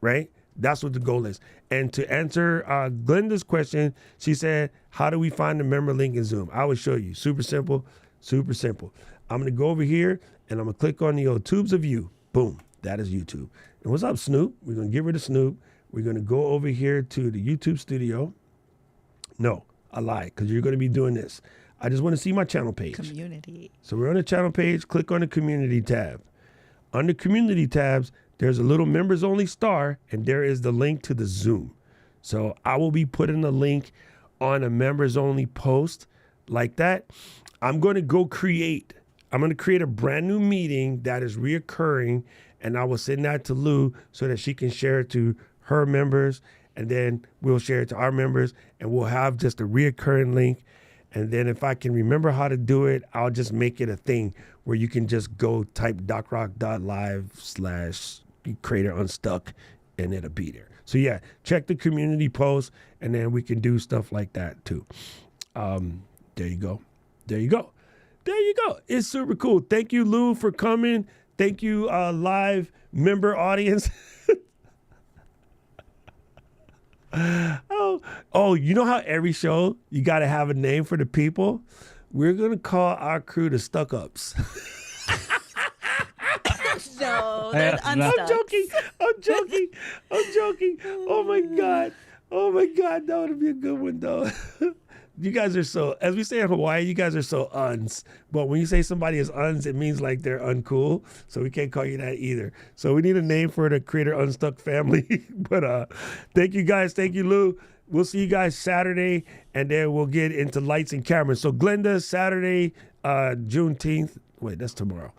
right? That's what the goal is. And to answer Glenda's question, she said, how do we find the member link in Zoom? I will show you. Super simple, super simple. I'm going to go over here and I'm going to click on the old tubes of you. Boom. That is YouTube. And what's up, Snoop? We're going to get rid of Snoop. We're going to go over here to the YouTube studio. No, I lied, because you're going to be doing this. I just want to see my channel page. Community. So we're on the channel page. Click on the community tab. Under community tabs, there's a little members only star, and there is the link to the Zoom. So I will be putting a link on a members only post like that. I'm going to create a brand new meeting that is reoccurring, and I will send that to Lou so that she can share it to her members, and then we'll share it to our members, and we'll have just a reoccurring link. And then if I can remember how to do it, I'll just make it a thing where you can just go type docrock.live/creator unstuck and it'll be there. So yeah, check the community post and then we can do stuff like that too. There you go. There you go. There you go. It's super cool. Thank you, Lou, for coming. Thank you, live member audience. Oh, you know how every show you got to have a name for the people? We're going to call our crew the Stuck-Ups. No, they're I'm joking. Oh my God, that would be a good one though. You guys are so, as we say in Hawaii, you guys are so uns. But when you say somebody is uns, it means like they're uncool. So we can't call you that either. So we need a name for the Creator Unstuck family. But thank you guys. Thank you, Lou. We'll see you guys Saturday, and then we'll get into lights and cameras. So Glenda, Saturday, Juneteenth. Wait, that's tomorrow.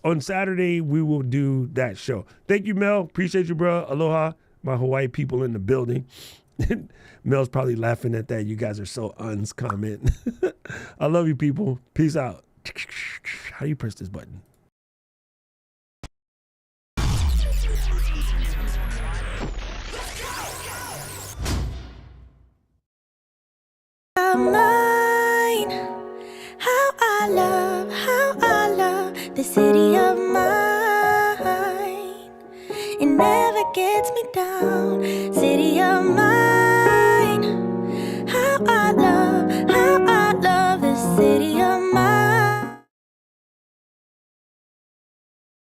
On Saturday, we will do that show. Thank you, Mel. Appreciate you, bro. Aloha. My Hawaii people in the building. Mel's probably laughing at that. You guys are so uns comment. I love you, people. Peace out. How do you press this button? Mine. How I love the city of mine. It never gets me down.